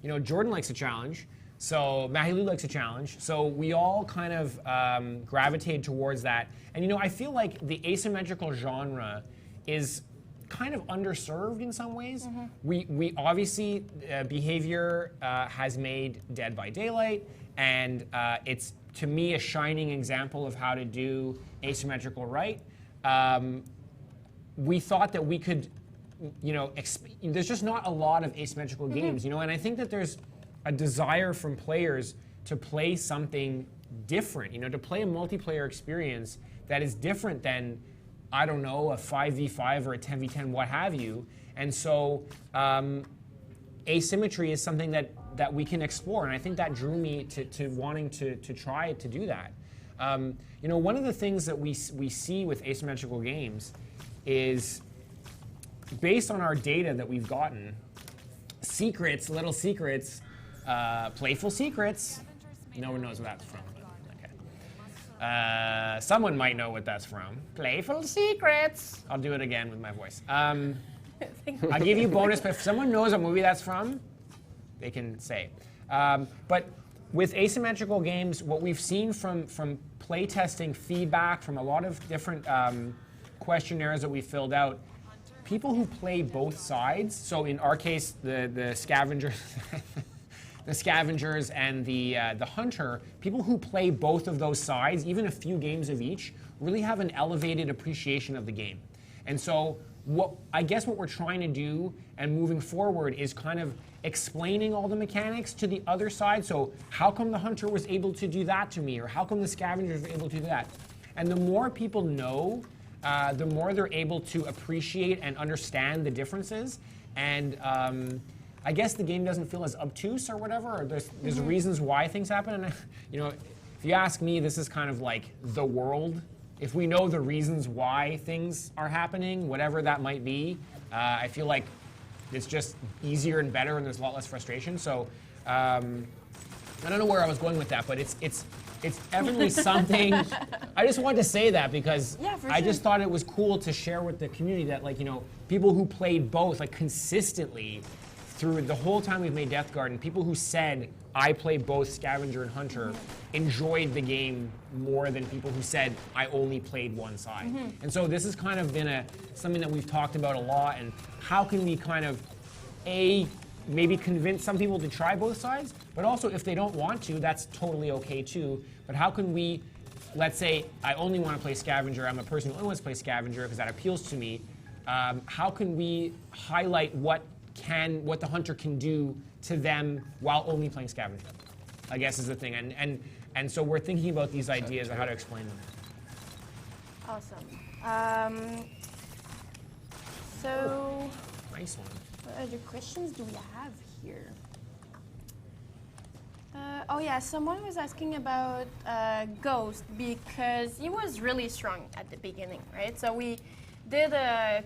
you know, Jordan likes a challenge. So Mahilu likes a challenge. So we all kind of gravitate towards that. And you know, I feel like the asymmetrical genre is kind of underserved in some ways. We obviously behavior has made Dead by Daylight, and it's to me a shining example of how to do asymmetrical right. We thought that we could, you know, there's just not a lot of asymmetrical games, you know, and I think that there's a desire from players to play something different, you know, to play a multiplayer experience that is different than, I don't know, a 5v5 or a 10v10, what have you. And so asymmetry is something that we can explore, and I think that drew me to wanting to try to do that. You know, one of the things that we see with asymmetrical games is, based on our data that we've gotten, secrets, little secrets, playful secrets. No one knows where that's from. Okay. Someone might know what that's from. Playful secrets. I'll do it again with my voice. I'll give you bonus, but if someone knows what movie that's from, they can say. But with asymmetrical games, what we've seen from playtesting feedback, from a lot of different questionnaires that we filled out, people who play both sides, so in our case, the scavengers, the scavengers and the hunter, people who play both of those sides, even a few games of each, really have an elevated appreciation of the game. And so I guess what we're trying to do and moving forward is kind of explaining all the mechanics to the other side. So how come the hunter was able to do that to me, or how come the scavengers were able to do that? And the more people know, the more they're able to appreciate and understand the differences. And I guess the game doesn't feel as obtuse or whatever, or there's reasons why things happen. And you know, if you ask me, this is kind of like the world. If we know the reasons why things are happening, whatever that might be, I feel like it's just easier and better, and there's a lot less frustration. So I don't know where I was going with that, but it's definitely something. I just wanted to say that because I just thought it was cool to share with the community that, like, you know, people who played both, like, consistently through the whole time we've made Deathgarden, people who said, I play both Scavenger and Hunter, enjoyed the game more than people who said, I only played one side. And so this has kind of been something that we've talked about a lot, and how can we kind of, maybe convince some people to try both sides, but also if they don't want to, that's totally okay too. But how can we, let's say I only want to play Scavenger, I'm a person who only wants to play Scavenger because that appeals to me, how can we highlight what the hunter can do to them while only playing Scavenger, I guess is the thing. And so we're thinking about these ideas of how to explain them. Awesome. So, Nice one. what other questions do we have here? Oh yeah, someone was asking about Ghost, because he was really strong at the beginning, right? So we did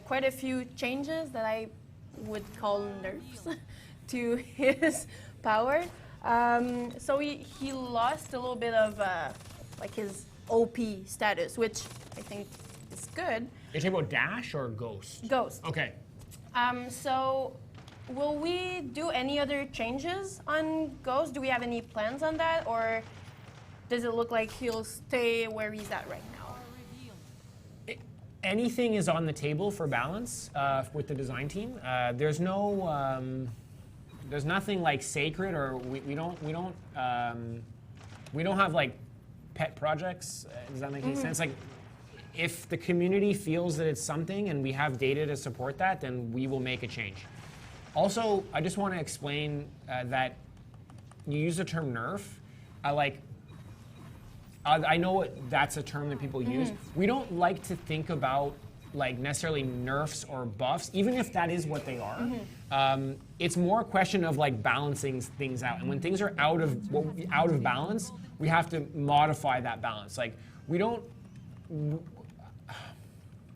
quite a few changes that I would call nerfs to his power. So he lost a little bit of like his OP status, which I think is good. You're talking about Dash or Ghost? Ghost. Okay. So will we do any other changes on Ghost? Do we have any plans on that, or does it look like he'll stay where he's at right now? Anything is on the table for balance with the design team. There's nothing like sacred, or we don't have like pet projects. Does that make any sense? Like, if the community feels that it's something and we have data to support that, then we will make a change. Also, I just want to explain that you use the term nerf. I know that's a term that people use. We don't like to think about like necessarily nerfs or buffs, even if that is what they are. It's more a question of like balancing things out. And when things are out of balance, we have to modify that balance. Like, we don't.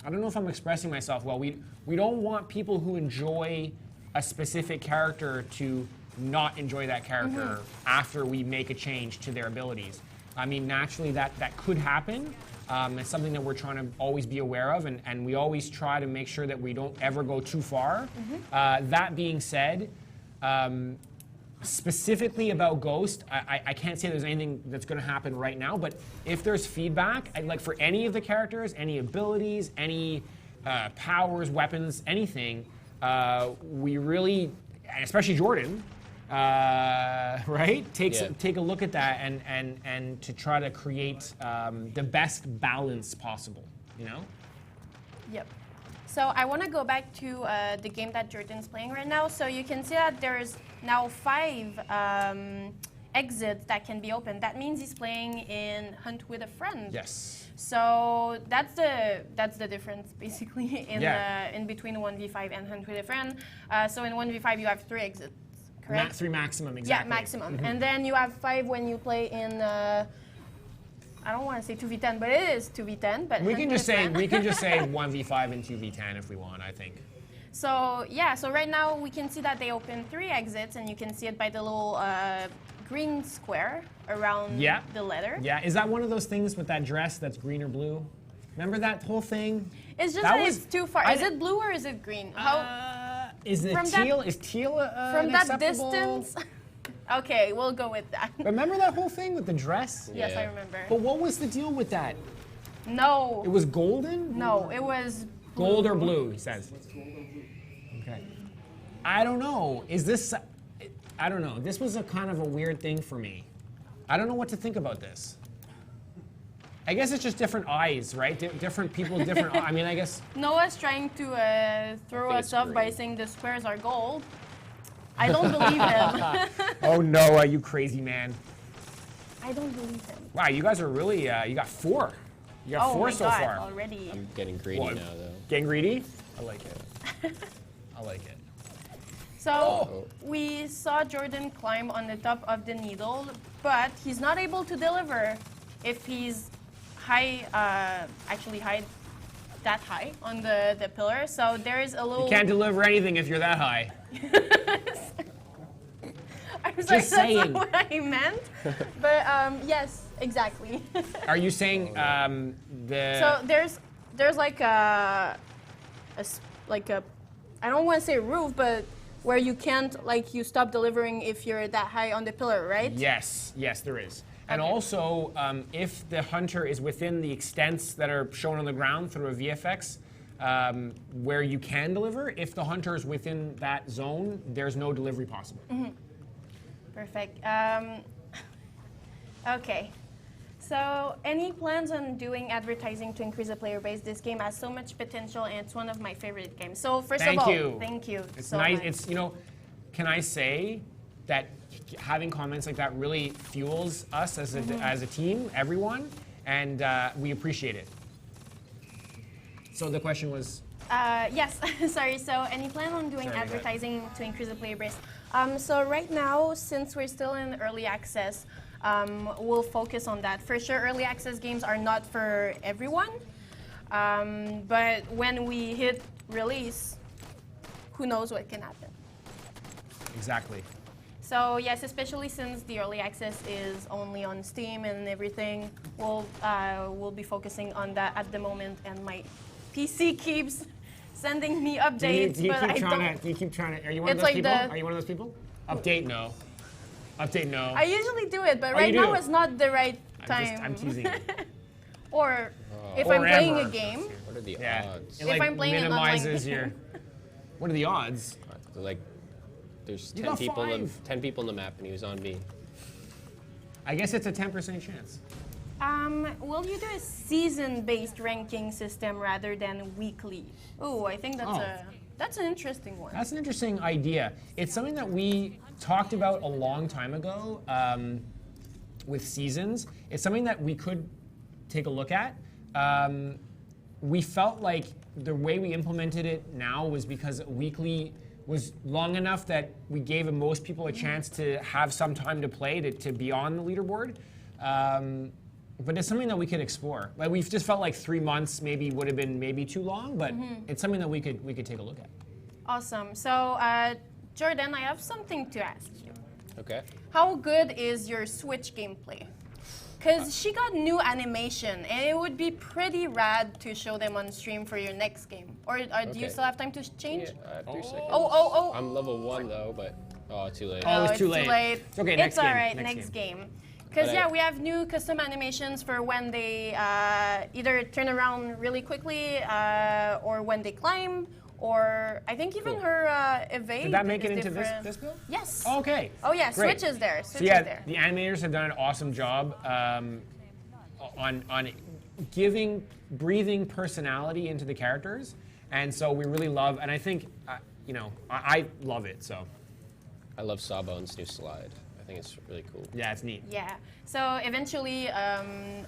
I don't know if I'm expressing myself well. We don't want people who enjoy a specific character to not enjoy that character after we make a change to their abilities. I mean, naturally that could happen. It's something that we're trying to always be aware of, and we always try to make sure that we don't ever go too far. That being said, specifically about Ghost, I can't say there's anything that's going to happen right now, but if there's feedback, like for any of the characters, any abilities, any powers, weapons, anything, we really, especially Jordan, right? Take a look at that and to try to create the best balance possible, you know? Yep. So I want to go back to the game that Jordan's playing right now. So you can see that there's now 5 exits that can be opened. That means he's playing in Hunt with a Friend. Yes. So that's the difference basically in between 1v5 and Hunt with a Friend. So in 1v5 you have 3 exits, correct? 3 maximum, exactly. Yeah, maximum. And then you have 5 when you play in. I don't want to say 2v10, but it is 2v10. But we can just say 1v5 and 2v10 if we want, I think. So yeah, so right now we can see that they open 3 exits, and you can see it by the little green square around the letter. Yeah, is that one of those things with that dress that's green or blue? Remember that whole thing? It's just that it's too far. Is it blue or is it green? Is it teal? Is teal from that distance? Okay, we'll go with that. Remember that whole thing with the dress? Yes, I remember. But what was the deal with that? No. It was golden? No, it was blue. Gold or blue, he says. Okay. I don't know. Is this... I don't know. This was a kind of a weird thing for me. I don't know what to think about this. I guess it's just different eyes, right? Different people, different... I mean, I guess... Noah's trying to throw us off by saying the squares are gold. I don't believe him. Oh, Noah, you crazy man. I don't believe him. Wow, you guys are really... you got 4. You got 4 so far. Already. I'm getting greedy now, though. Getting greedy? I like it. I like it. So we saw Jordan climb on the top of the needle, but he's not able to deliver if he's high, actually that high on the pillar. So there is a little... You can't deliver anything if you're that high. I was like, that's not what I meant. But yes, exactly. Are you saying the... So there's like a I don't want to say roof, but where you can't, like, you stop delivering if you're that high on the pillar, right? Yes, yes, there is. And also, if the hunter is within the extents that are shown on the ground through a VFX, where you can deliver, if the hunter is within that zone, there's no delivery possible. Perfect. Okay. So, any plans on doing advertising to increase the player base? This game has so much potential, and it's one of my favorite games. So, first of all, thank you. It's so nice. much. It's, you know, can I say that having comments like that really fuels us as a team, everyone, and we appreciate it. So the question was? Yes, sorry. So, any plan on doing advertising to increase the player base? So right now, since we're still in early access, we'll focus on that. For sure, early access games are not for everyone, but when we hit release, who knows what can happen. Exactly. So yes, especially since the early access is only on Steam and everything, we'll be focusing on that at the moment, and my PC keeps sending me updates, do you but I don't. Do you keep trying to? Are you one of those people? Are you one of those people? Update no. Update no. I usually do it, but right now is not the right time. I'm teasing it. Or if I'm playing a game. What are the odds? It, like, if I'm playing minimizes your. What are the odds? Like, there's You 10 got people in 5. 10 people in the map, and he was on me. I guess it's a 10% chance. Will you do a season-based ranking system rather than weekly? Oh, I think that's an interesting one. That's an interesting idea. It's something that we talked about a long time ago with seasons. It's something that we could take a look at. We felt like the way we implemented it now was because weekly was long enough that we gave most people a chance to have some time to play, to be on the leaderboard. But it's something that we could explore. Like, we've just felt like 3 months maybe would have been maybe too long, but it's something that we could take a look at. Awesome. So Jordan, I have something to ask you. Okay. How good is your Switch gameplay? Because she got new animation, and it would be pretty rad to show them on stream for your next game. Or do you Okay. still have time to change? Yeah, I have 3 seconds. Oh. I'm level 1 though, but too late. Oh, it's too late. It's okay, next It's game, all right, next next game. Because But we have new custom animations for when they either turn around really quickly, or when they climb, or I think even Cool. her evade. Did that make is it into different. this build? Yes. Okay. Oh yeah, Great. Switch is there. So Switch yeah, is there. the animators have done an awesome job on giving breathing personality into the characters, and so we really love. And I think I love it. So I love Sawbone's new slide. I think it's really cool. yeah, it's neat. Yeah. So eventually,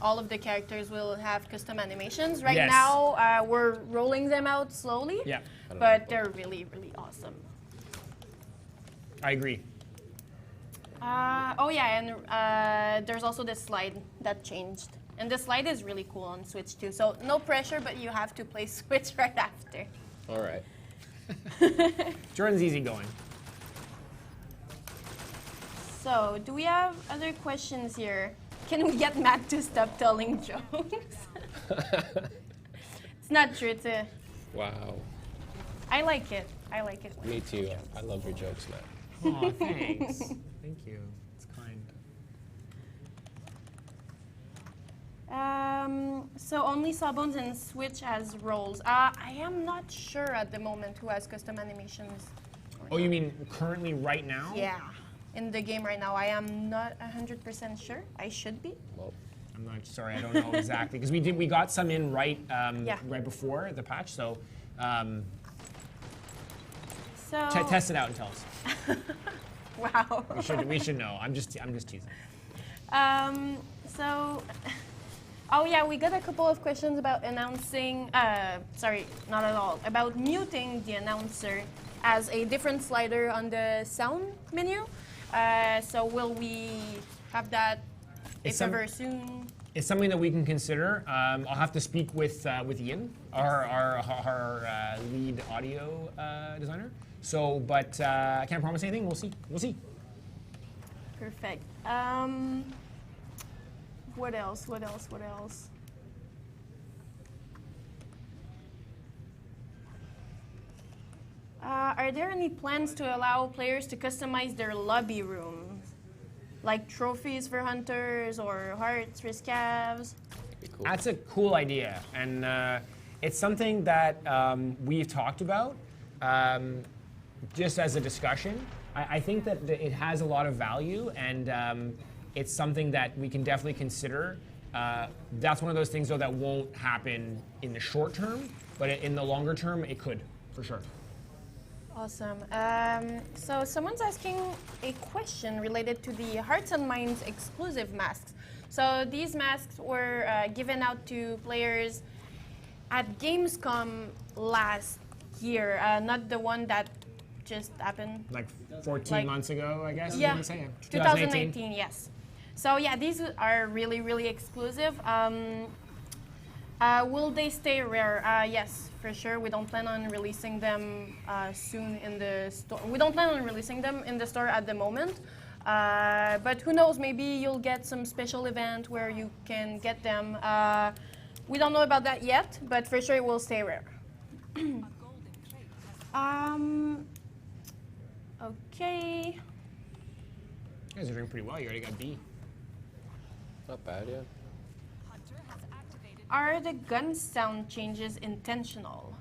all of the characters will have custom animations. Right Yes. now, we're rolling them out slowly. Yeah, But they're really, really awesome. I agree. Oh yeah, and there's also this slide that changed. And the slide is really cool on Switch too. So no pressure, but you have to play Switch right after. All right. Jordan's easygoing. So, do we have other questions here? Can we get Matt to stop telling jokes? It's not true. Wow. I like it. I like it. Me too. I love your jokes, Matt. Oh, thanks. Thank you. It's kind. So only Sawbones and Switch has roles. I am not sure at the moment who has custom animations. Oh, you mean currently right now? Yeah, in the game right now. I am not 100% sure. I should be. Well, I'm not sorry. I don't know exactly because we got some in right Yeah. right before the patch. So So test it out and tell us. wow. We should know. I'm just teasing. So, oh yeah, we got a couple of questions about announcing, sorry, not at all, about muting the announcer as a different slider on the sound menu. So will we have that It's if ever soon? It's something that we can consider. I'll have to speak with Ian, our lead audio designer. So, but I can't promise anything. We'll see. We'll see. Perfect. What else? What else? What else? Are there any plans to allow players to customize their lobby rooms? Like trophies for hunters or hearts for scavs? that'd be cool. That's a cool idea, and it's something that we've talked about just as a discussion. I think that it has a lot of value, and it's something that we can definitely consider. That's one of those things, though, that won't happen in the short term, but in the longer term, it could, for sure. Awesome. So someone's asking a question related to the Hearts and Minds exclusive masks. So these masks were given out to players at Gamescom last year, not the one that just happened. Like 14 months ago, I guess. Yeah, You wanna say? 2018, yes. So yeah, these are really, really exclusive. Will they stay rare? Yes, for sure. We don't plan on releasing them soon in the store. We don't plan on releasing them in the store at the moment. But who knows, maybe you'll get some special event where you can get them. We don't know about that yet, but for sure it will stay rare. Okay. You guys are doing pretty well. You already got B. Not bad, yeah. Are the gun sound changes intentional?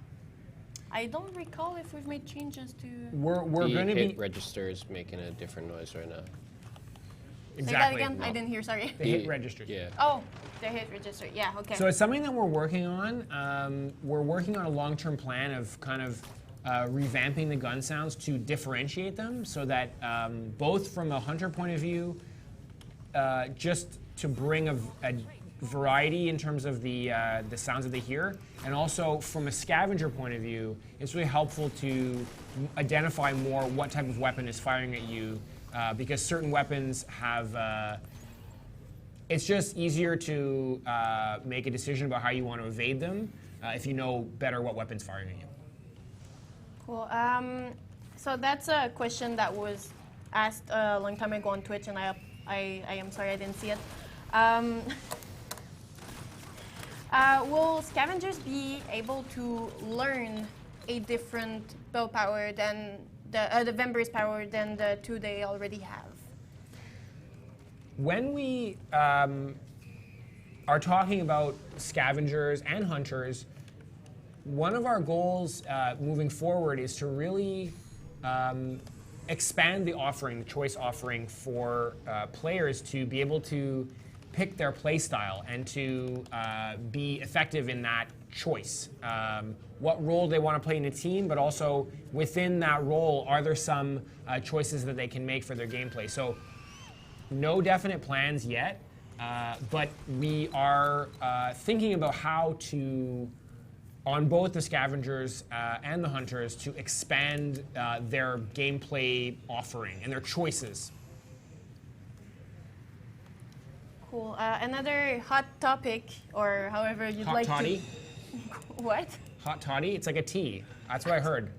I don't recall if we've made changes to... We're The going to hit be register is making a different noise right now. Say that exactly. again? I didn't hear, sorry. The hit register. Yeah. Oh, the hit register. Yeah, okay. So it's something that we're working on. We're working on a long-term plan of kind of revamping the gun sounds to differentiate them so that both from a hunter point of view, just to bring a variety in terms of the sounds that they hear, and also from a scavenger point of view, it's really helpful to identify more what type of weapon is firing at you, because certain weapons have. It's just easier to make a decision about how you want to evade them if you know better what weapon's firing at you. Cool. So that's a question that was asked a long time ago on Twitch, and I am sorry I didn't see it. Will scavengers be able to learn a different bow power than the Vampire's power than the two they already have? When we are talking about scavengers and hunters, one of our goals moving forward is to really expand the offering, the choice offering for players to be able to pick their play style and to be effective in that choice. What role they want to play in a team, but also within that role, are there some choices that they can make for their gameplay? So no definite plans yet, but we are thinking about how to, on both the scavengers and the hunters, to expand their gameplay offering and their choices. Cool. Another hot topic, or however you'd Hot like toddy? to. What? Hot toddy? It's like a tea. That's what I heard.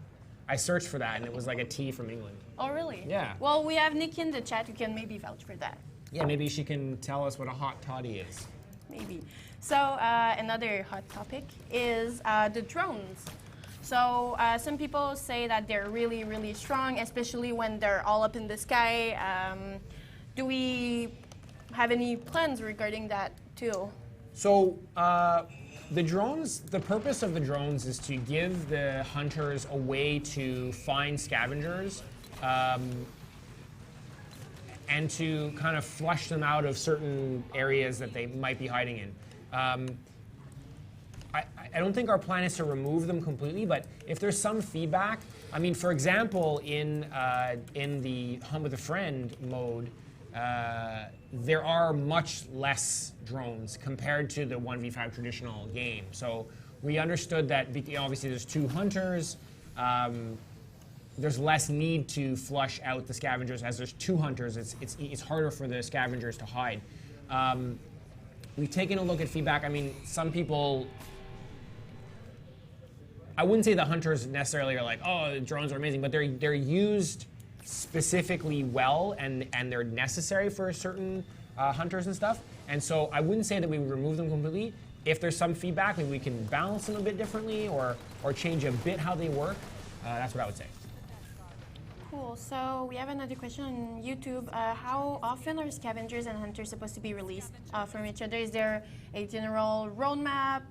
I searched for that, and it was like a tea from England. Oh, really? Yeah. Well, we have Nikki in the chat who can maybe vouch for that. Yeah, maybe she can tell us what a hot toddy is. Maybe. So another hot topic is the drones. So some people say that they're really, really strong, especially when they're all up in the sky. Do we have any plans regarding that too? So the drones, the purpose of the drones is to give the hunters a way to find scavengers and to kind of flush them out of certain areas that they might be hiding in. I don't think our plan is to remove them completely, but if there's some feedback, I mean, for example, in the Hunt with a Friend mode, there are much less drones compared to the 1v5 traditional game. So we understood that obviously there's two hunters, there's less need to flush out the scavengers. As there's two hunters, it's harder for the scavengers to hide. We've taken a look at feedback. I mean, some people, I wouldn't say the hunters necessarily are like, oh, the drones are amazing, but they're used specifically well, and they're necessary for certain hunters and stuff. And so I wouldn't say that we would remove them completely. If there's some feedback, maybe we can balance them a bit differently or change a bit how they work. That's what I would say. Cool. So we have another question on YouTube. How often are scavengers and hunters supposed to be released from each other? Is there a general roadmap,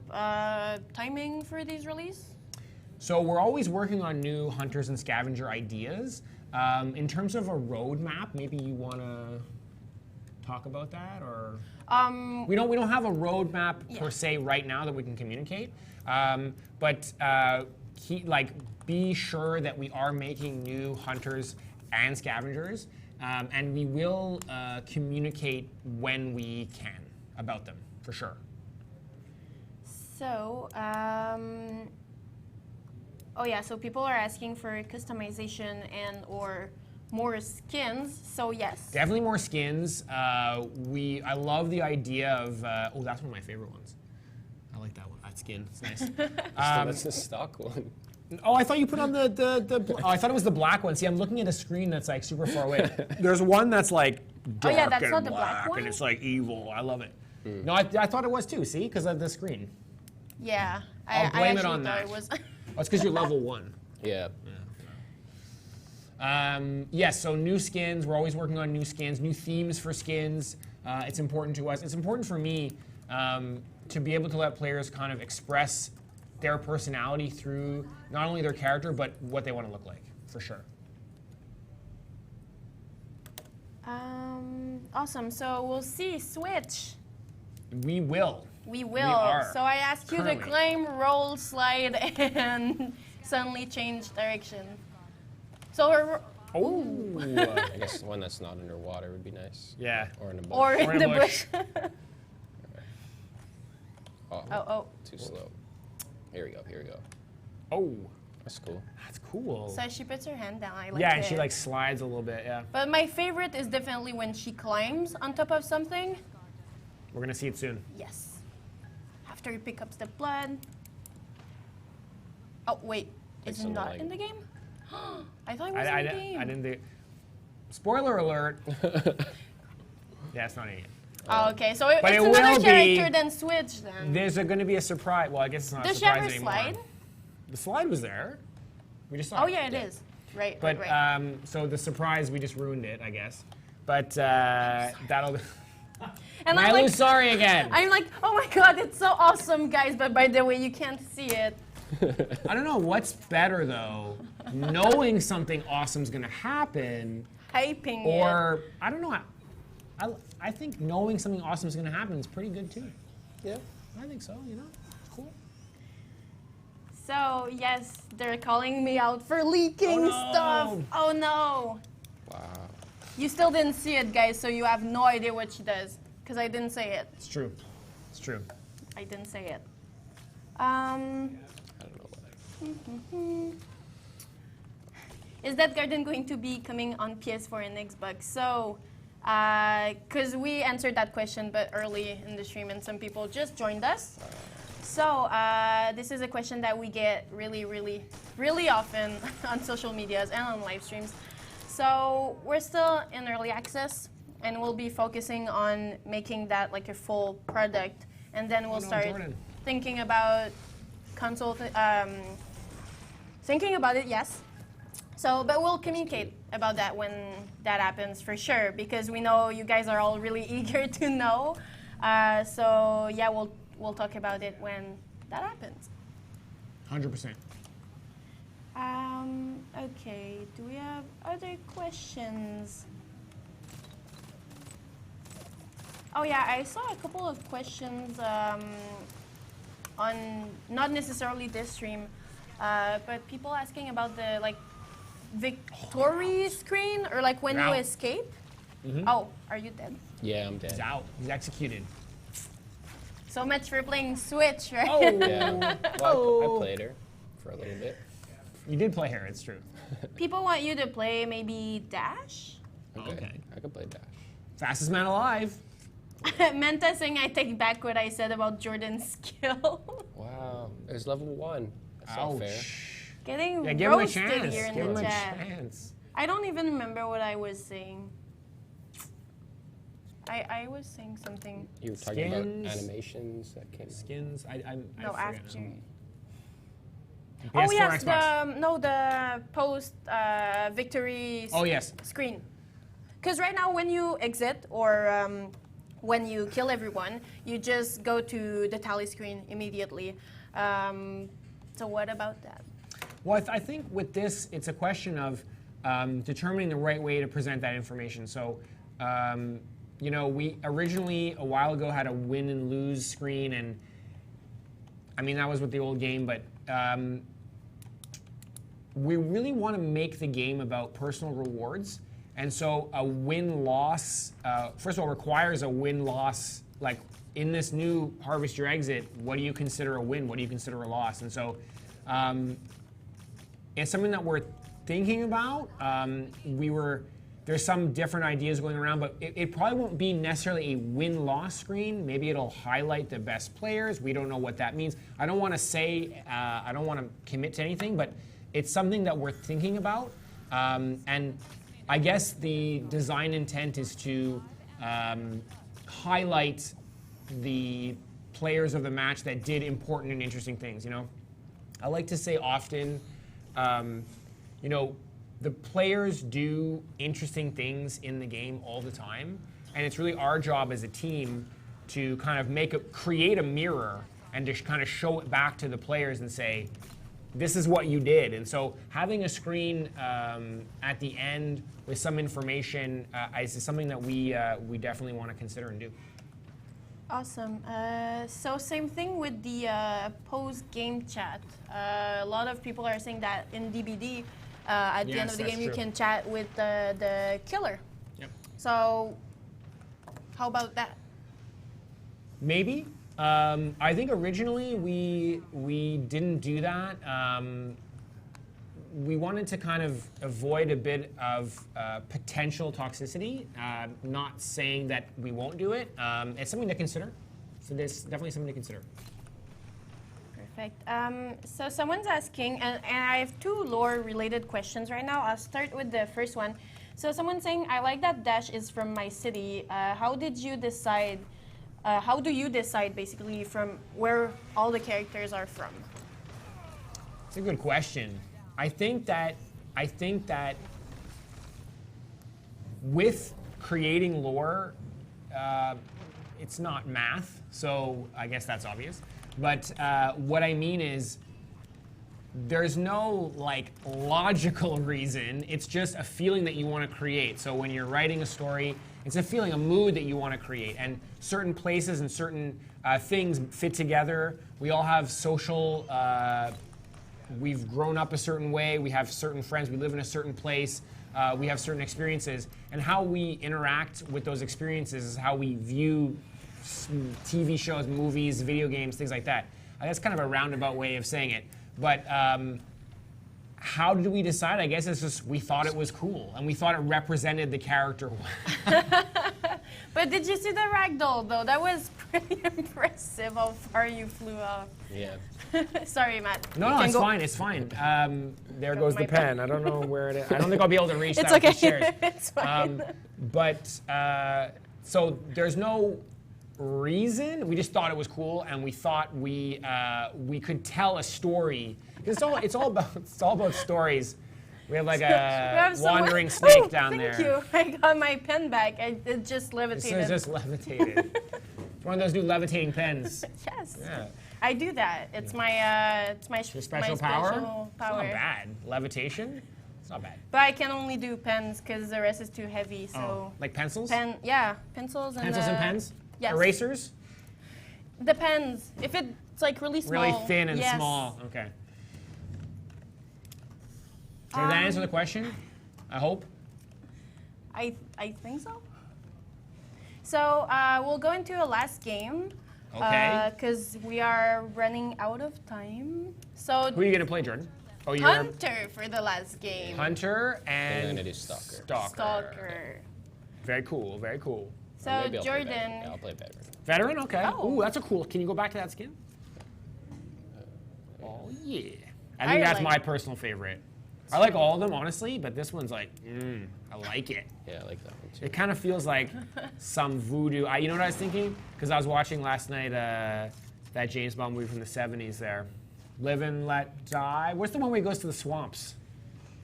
timing for these release? So we're always working on new hunters and scavenger ideas. In terms of a roadmap, maybe you want to talk about that, or we don't have a roadmap per se right now that we can communicate, but be sure that we are making new hunters and scavengers, and we will communicate when we can about them, for sure. So, oh yeah, so people are asking for customization and or more skins, so yes. Definitely more skins. I love the idea of, oh, that's one of my favorite ones. I like that one, that skin, it's nice. That's the stock one. Oh, I thought you put on oh, I thought it was the black one. See, I'm looking at a screen that's like super far away. There's one that's like dark that's and not the black, black one? and it's like evil. I love it. No, I thought it was too. See, because of the screen. Yeah, I'll blame it actually on thought that. it was. Oh, it's because you're level 1. Yeah. Yes, so new skins. We're always working on new skins, new themes for skins. It's important to us. It's important for me to be able to let players kind of express their personality through not only their character, but what they want to look like, for sure. Awesome. So we'll see Switch. We will. We will. We are. So I asked you to Currently. climb, roll, slide, and suddenly change direction. So we're Oh. I guess one that's not underwater would be nice. Yeah. Or in a bush. or Or in in the a bush. Oh, Oh. too slow. Here we go, here we go. Oh. That's cool. That's cool. So she puts her hand down. I like Yeah, it. and she like slides a little bit, yeah. But my favorite is definitely when she climbs on top of something. We're gonna see it soon. Yes. After he picks up the blood. Oh wait, Like is it something not like- in the game? I thought it was in the game. I didn't do. Spoiler alert. Yeah, it's not in yet. Oh, okay, so it's it another will character be- than Switch then. There's going to be a surprise. Well, I guess it's not Does a she surprise have her anymore. slide? The slide was there. We just saw Oh it. yeah, it is. Right, But right. so the surprise, we just ruined it, I guess. But that'll. And I'm Milo's like, sorry again. I'm like, oh my god, it's so awesome, guys. But by the way, you can't see it. I don't know what's better though, knowing something awesome's gonna happen, Hyping it. or I don't know. I think knowing something awesome is gonna happen is pretty good too. Yeah. I think so. You know, it's cool. So yes, they're calling me out for leaking Oh, no. stuff. Oh no. Wow. You still didn't see it, guys, so you have no idea what she does. Because I didn't say it. It's true. It's true. I didn't say it. I don't know why. Is Deathgarden going to be coming on PS4 and Xbox? So, because we answered that question but early in the stream and some people just joined us. So, this is a question that we get really, really, really often on social medias and on live streams. So, we're still in early access and we'll be focusing on making that like a full product. And then we'll start thinking about console, thinking about it, yes. So, but we'll communicate about that when that happens for sure, because we know you guys are all really eager to know. So yeah, we'll talk about it when that happens. 100%. Okay, do we have other questions? Oh yeah, I saw a couple of questions on not necessarily this stream, but people asking about the like victory screen or like when you Out. escape. Oh, are you dead? Yeah, I'm dead. He's out. He's executed. So much for playing Switch, right? Oh. Yeah. Well, I played her for a little bit. You did play her. It's true. People want you to play maybe Dash. Okay. I could play Dash. Fastest man alive. Menta saying I take back what I said about Jordan's skill. Wow. It was level 1. That's not fair. Getting Yeah, give him a roasted chance. here in Give him the a chat. chance. I don't even remember what I was saying. I was saying something. You were talking about Skins. animations that came. Skins. I No, forget. after. PS4, Oh yes, Xbox. the post victory Oh yes. screen. Because right now, when you exit or when you kill everyone, you just go to the tally screen immediately. So what about that? Well, I think with this, it's a question of determining the right way to present that information. So, you know, we originally, a while ago, had a win and lose screen, and I mean, that was with the old game, but we really want to make the game about personal rewards. And so a win-loss, first of all, requires a win-loss, like in this new Harvest Your Exit, what do you consider a win? What do you consider a loss? And so it's something that we're thinking about. There's some different ideas going around, but it probably won't be necessarily a win-loss screen. Maybe it'll highlight the best players. We don't know what that means. I don't want to say, I don't want to commit to anything, but it's something that we're thinking about. And I guess the design intent is to highlight the players of the match that did important and interesting things, you know? I like to say often, you know, the players do interesting things in the game all the time, and it's really our job as a team to kind of create a mirror and to kind of show it back to the players and say, this is what you did. And so having a screen at the end with some information is something that we definitely want to consider and do. Awesome. So same thing with the post-game chat. A lot of people are saying that in DBD, at the end of the game, you can chat with the killer. Yep. So how about that? Maybe. I think originally we didn't do that. We wanted to kind of avoid a bit of potential toxicity. Not saying that we won't do it. It's something to consider. So there's definitely something to consider. Perfect. So someone's asking, and I have two lore-related questions right now. I'll start with the first one. So someone's saying, I like that Dash is from my city. How did you decide, how do you decide basically from where all the characters are from? It's a good question. I think that with creating lore, it's not math, so I guess that's obvious. But what I mean is, there's no like logical reason. It's just a feeling that you want to create. So when you're writing a story, it's a feeling, a mood that you want to create. And certain places and certain things fit together. We all have social, we've grown up a certain way. We have certain friends. We live in a certain place. We have certain experiences. And how we interact with those experiences is how we view TV shows, movies, video games, things like that. That's kind of a roundabout way of saying it. But how did we decide? I guess it's just we thought it was cool, and we thought it represented the character well. But did you see the ragdoll, though? That was pretty impressive how far you flew off. Yeah. Sorry, Matt. No, it's fine, it's fine. There goes the pen. I don't know where it is. I don't think I'll be able to reach that with the chairs. It's fine. So there's no reason. We just thought it was cool, and we thought we could tell a story. It's all about stories. We have like a wandering snake down there. Thank you. I got my pen back. It just levitated. It's just levitated. It's one of those new levitating pens. Yes. Yeah. I do that. It's my Special power? It's not bad. Levitation? It's not bad. But I can only do pens because the rest is too heavy. So like pencils? Pencils and pens? Yes. Erasers? Depends. If it's like really small. Really thin and yes. small. Okay. Did that answer the question? I hope. I think so. So we'll go into a last game. Okay. Because we are running out of time. So who are you gonna play, Jordan? Oh, you're Hunter for the last game. Hunter and I'm gonna do Stalker. Stalker. Very cool. Very cool. So Maybe Jordan. I'll play veteran. Veteran, okay. Oh. Ooh, that's a cool. Can you go back to that skin? Oh yeah. I think I that's like my it. personal favorite. I like all of them, honestly, but this one's like, I like it. Yeah, I like that one too. It kind of feels like some voodoo. You know what I was thinking? Because I was watching last night that James Bond movie from the 70s there. Live and Let Die. What's the one where he goes to the swamps?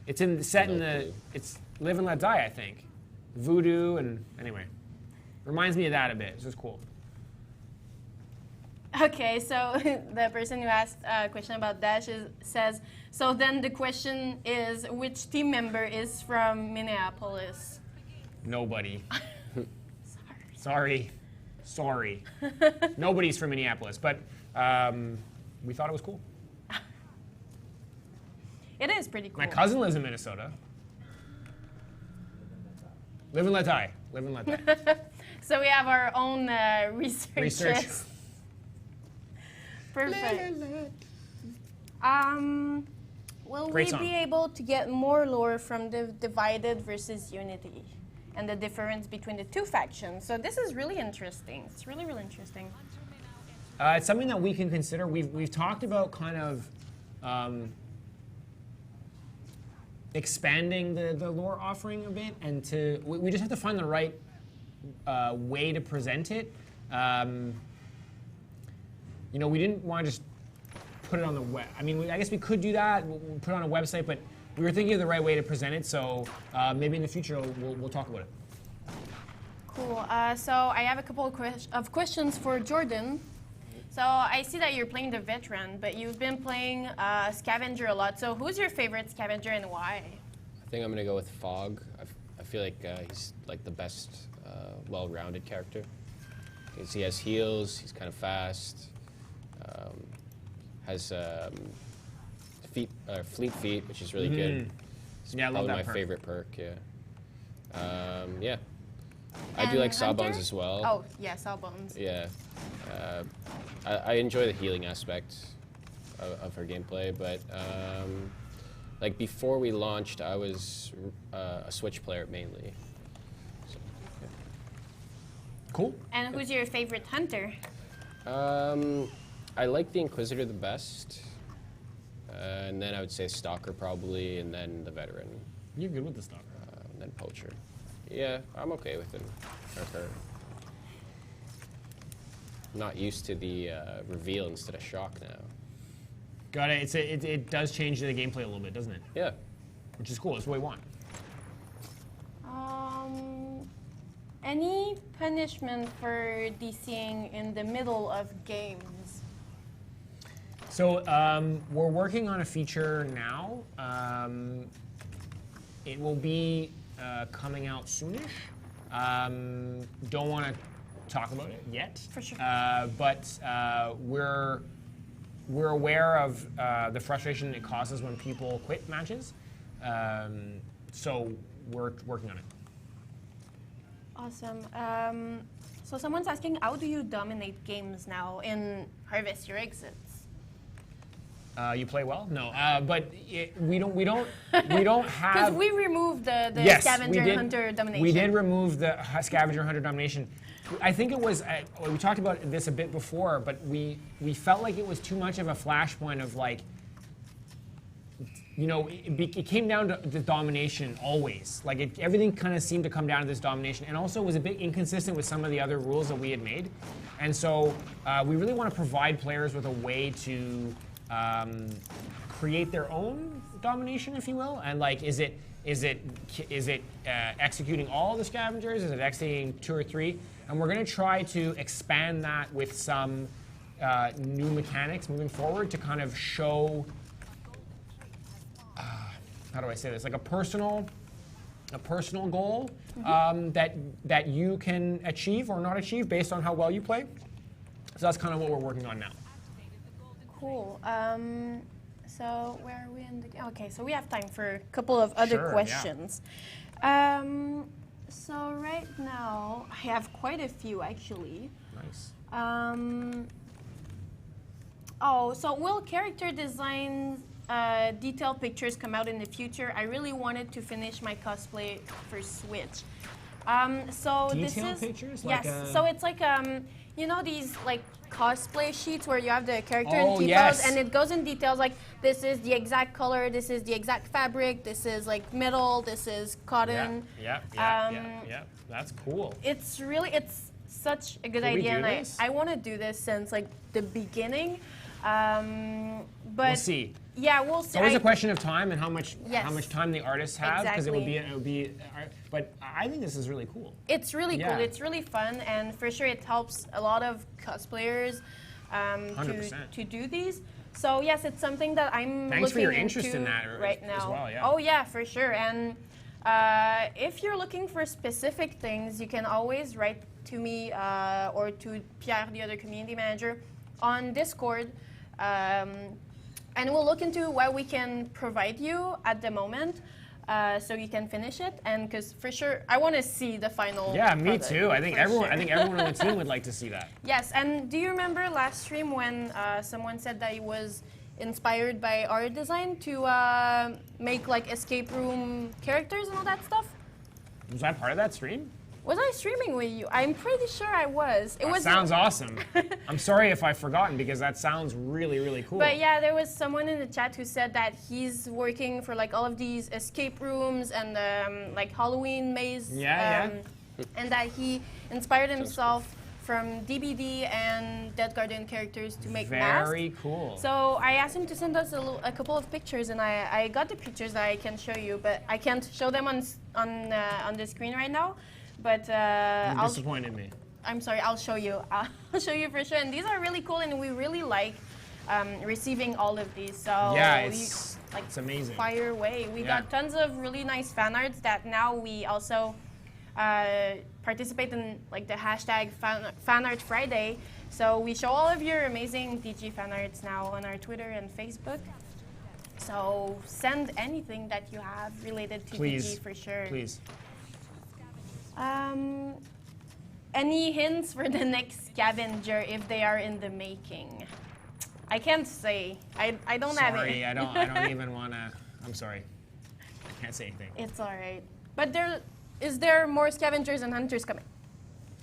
It's it's Live and Let Die, I think. Voodoo and anyway. Reminds me of that a bit. It's just cool. Okay, so the person who asked a question about Dash says, so then the question is, which team member is from Minneapolis? Nobody. Sorry. Nobody's from Minneapolis, but we thought it was cool. It is pretty cool. My cousin lives in Minnesota. Live and let die. Live and let die. So we have our own researches. Perfect. Will Great we song. be able to get more lore from the Divided versus Unity and the difference between the two factions? So this is really interesting. It's really, really interesting. It's something that we can consider. We've talked about kind of expanding the lore offering a bit, and we just have to find the right way to present it. We didn't want to just put it on the web. I mean, I guess we could do that, we'll put it on a website, but we were thinking of the right way to present it, so maybe in the future we'll talk about it. Cool. So I have a couple of questions for Jordan. So I see that you're playing the veteran, but you've been playing scavenger a lot. So who's your favorite scavenger and why? I think I'm gonna go with Fog. I feel like he's like the best well-rounded character. He has heals. He's kind of fast. Has fleet feet, which is really good. It's Yeah, I love probably that my perk. favorite perk. Yeah. I do And like Hunter? Sawbones as well. Oh, yeah, Sawbones. Yeah. I enjoy the healing aspect of her gameplay, but like before we launched, I was a Switch player mainly. So, yeah. Cool. And who's your favorite hunter? I like the Inquisitor the best, and then I would say Stalker probably, and then the Veteran, You're good with the Stalker. and then Poacher. Yeah, I'm okay with him. Or her. Not used to the reveal instead of shock now. Got it. It does change the gameplay a little bit, doesn't it? Yeah. Which is cool. It's what we want. Any punishment for DCing in the middle of games? So we're working on a feature now. It will be coming out soonish. Don't want to talk about it yet. For sure. But we're aware of the frustration it causes when people quit matches. So we're working on it. Awesome. So someone's asking, how do you dominate games now in Harvest Your Exits? You play well? No, but we don't have. Because we removed the Yes, scavenger we did, hunter domination. We did remove the scavenger hunter domination. I think it was, we talked about this a bit before, but we felt like it was too much of a flashpoint of like, you know, it came down to the domination always. Like everything kind of seemed to come down to this domination, and also was a bit inconsistent with some of the other rules that we had made. And so we really want to provide players with a way to create their own domination, if you will. And like, is it executing all the scavengers? Is it executing 2 or 3? And we're going to try to expand that with some new mechanics moving forward to kind of show. How do I say this? Like a personal goal that you can achieve or not achieve based on how well you play. So that's kind of what we're working on now. Cool. So where are we in the? Okay, so we have time for a couple of other Sure, questions. So right now I have quite a few actually. Nice. Oh, so will character designs, detailed pictures come out in the future? I really wanted to finish my cosplay for Switch. So this Detailed is pictures? yes. Like So it's like you know these like cosplay sheets where you have the character in Oh, details yes. and it goes in details like this is the exact color, this is the exact fabric, this is like metal, this is cotton. Yeah. That's cool. It's such a good Can we idea, do and this? I want to do this since like the beginning. But We'll see. Yeah, we'll see. It's always a question of time and how much Yes. time the artists have, because it would Exactly. be. But I think this is really cool. It's really Yeah. cool. It's really fun, and for sure it helps a lot of cosplayers 100%. to do these. So yes, it's something that I'm Thanks for looking your interest into in that right as now. well, yeah. Oh yeah, for sure. And if you're looking for specific things, you can always write to me or to Pierre, the other community manager, on Discord. And we'll look into what we can provide you at the moment, so you can finish it. And because for sure, I want to see the final. Yeah, me product, too. I think for everyone. sure. I think everyone on the team would like to see that. Yes, and do you remember last stream when someone said that he was inspired by our design to make like escape room characters and all that stuff? Was that part of that stream? Was I streaming with you? I'm pretty sure I was. It That was. sounds awesome. I'm sorry if I've forgotten, because that sounds really, really cool. But yeah, there was someone in the chat who said that he's working for like all of these escape rooms and like Halloween maze. Yeah. And that he inspired himself from DBD and Deathgarden characters to make masks. Very cool. So I asked him to send us a couple of pictures, and I got the pictures that I can show you, but I can't show them on the screen right now. But You I'll disappointed me. I'm sorry, I'll show you. I'll show you for sure. And these are really cool, and we really like receiving all of these. So Yeah, it's amazing. Fire away. We Yeah. got tons of really nice fan arts that now we also participate in like the hashtag Fan Art Friday. So we show all of your amazing DG fan arts now on our Twitter and Facebook. So send anything that you have related to Please, DG for sure. Please. Any hints for the next scavenger if they are in the making? I can't say. I don't have it. Sorry, I don't even want to. I'm sorry. I can't say anything. It's all right. But is there more scavengers and hunters coming?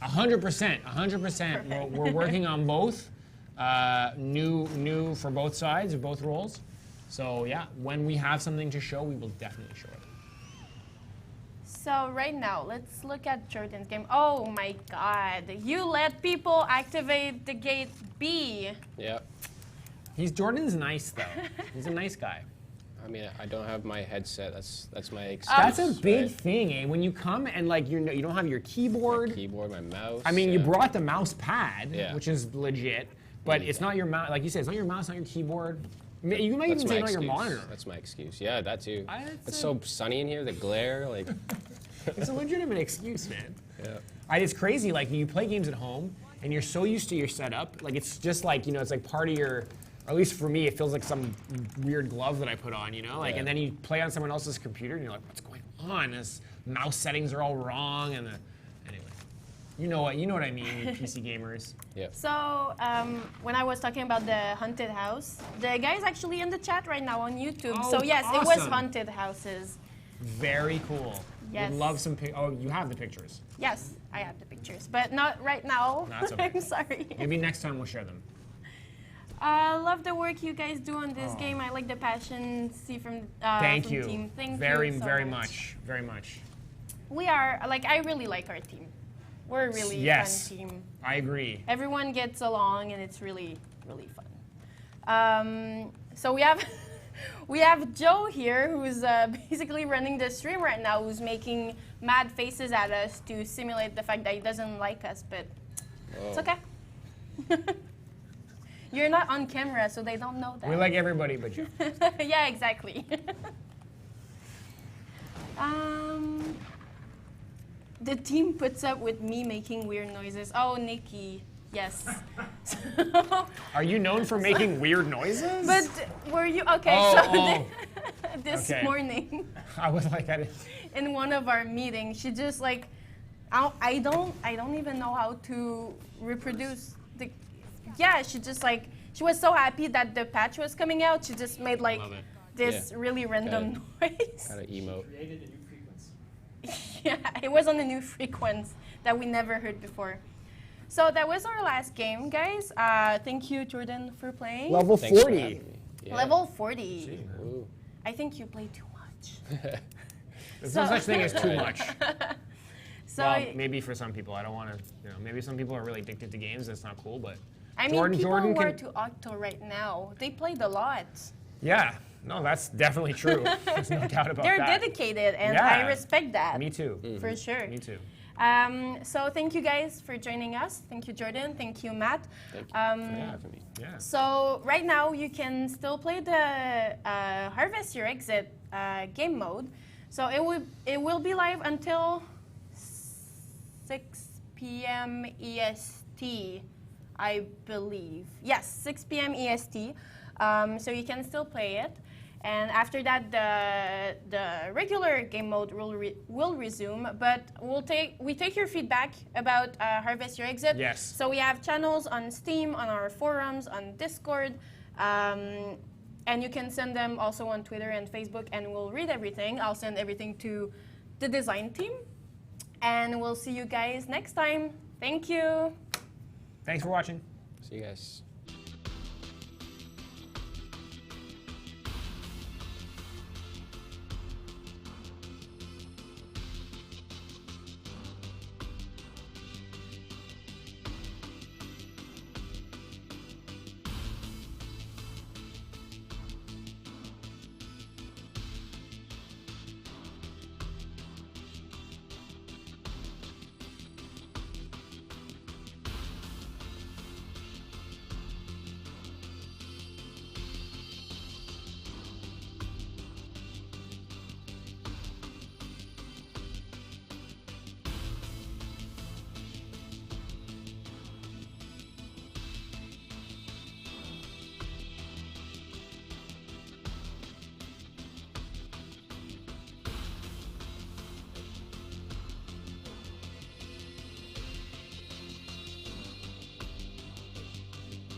100%. 100%. We're working on both. new for both sides, or both roles. So yeah, when we have something to show, we will definitely show it. So right now, let's look at Jordan's game. Oh my God, you let people activate the gate B. Yeah. Jordan's nice though. He's a nice guy. I mean, I don't have my headset. That's my excuse. That's a big right? thing, eh? When you come and like you don't have your keyboard. My keyboard, my mouse. I mean, you brought the mouse pad, Yeah. which is legit, but it's not your mouse. Like you said, it's not your mouse, not your keyboard. You might That's even my say not your excuse. monitor. That's my excuse. Yeah, that too. It's It's so sunny in here. The glare, like. It's a legitimate excuse, man. Yeah. It's crazy. Like you play games at home, and you're so used to your setup. Like it's just like it's like part of your. Or at least for me, it feels like some weird glove that I put on, Like, Yeah. and then you play on someone else's computer, and you're like, "What's going on? This mouse settings are all wrong." And anyway, you know what I mean, you PC gamers. Yeah. So when I was talking about the haunted house, the guy's actually in the chat right now on YouTube. Oh, So yes, it was awesome. haunted houses. Very cool. Yes. Would love some. Oh, you have the pictures. Yes, I have the pictures, but not right now. That's okay. I'm sorry. Maybe next time we'll share them. Love the work you guys do on this game. I like the passion see from Thank from you. team. Thank very, you so very much. very much. We are I really like our team. We're a really Yes. fun team. I agree. Everyone gets along, and it's really fun. So we have we have Joe here, who's basically running the stream right now, who's making mad faces at us to simulate the fact that he doesn't like us, but it's okay. You're not on camera, so they don't know that. We like everybody but you. Yeah, exactly. The team puts up with me making weird noises. Oh, Nikki, yes. Are you known for making weird noises? But were you okay? Oh, This Okay. morning, I was like, I didn't. in one of our meetings, she just I don't even know how to reproduce the. Yeah, she just she was so happy that the patch was coming out. She just made Love it. this Yeah. really random noise. Kind of emote. Created a new frequency. Yeah, it was on a new frequency that we never heard before. So that was our last game, guys. Thank you, Jordan, for playing. Level Thanks for 40. having me. Yeah. Level 40. Ooh. I think you play too much. There's no such thing as too much. So Well, maybe for some people, I don't want to. Maybe some people are really addicted to games. That's not cool, but I mean, Jordan- people Jordan who are can- to Octo right now, they played a lot. yeah, no, that's definitely true. There's no doubt about They're that. dedicated, and Yeah. I respect that. Me too. For sure. Me too. So thank you guys for joining us. Thank you, Jordan. Thank you, Matt. Thank you for having me. Yeah. So right now you can still play the Harvest Your Exit game mode. So it will be live until 6 p.m. EST, I believe. Yes, 6 p.m. EST. So you can still play it. And after that, the regular game mode will resume. But we take your feedback about Harvest Your Exit. Yes. So we have channels on Steam, on our forums, on Discord, and you can send them also on Twitter and Facebook, and we'll read everything. I'll send everything to the design team, and we'll see you guys next time. Thank you. Thanks for watching. See you guys.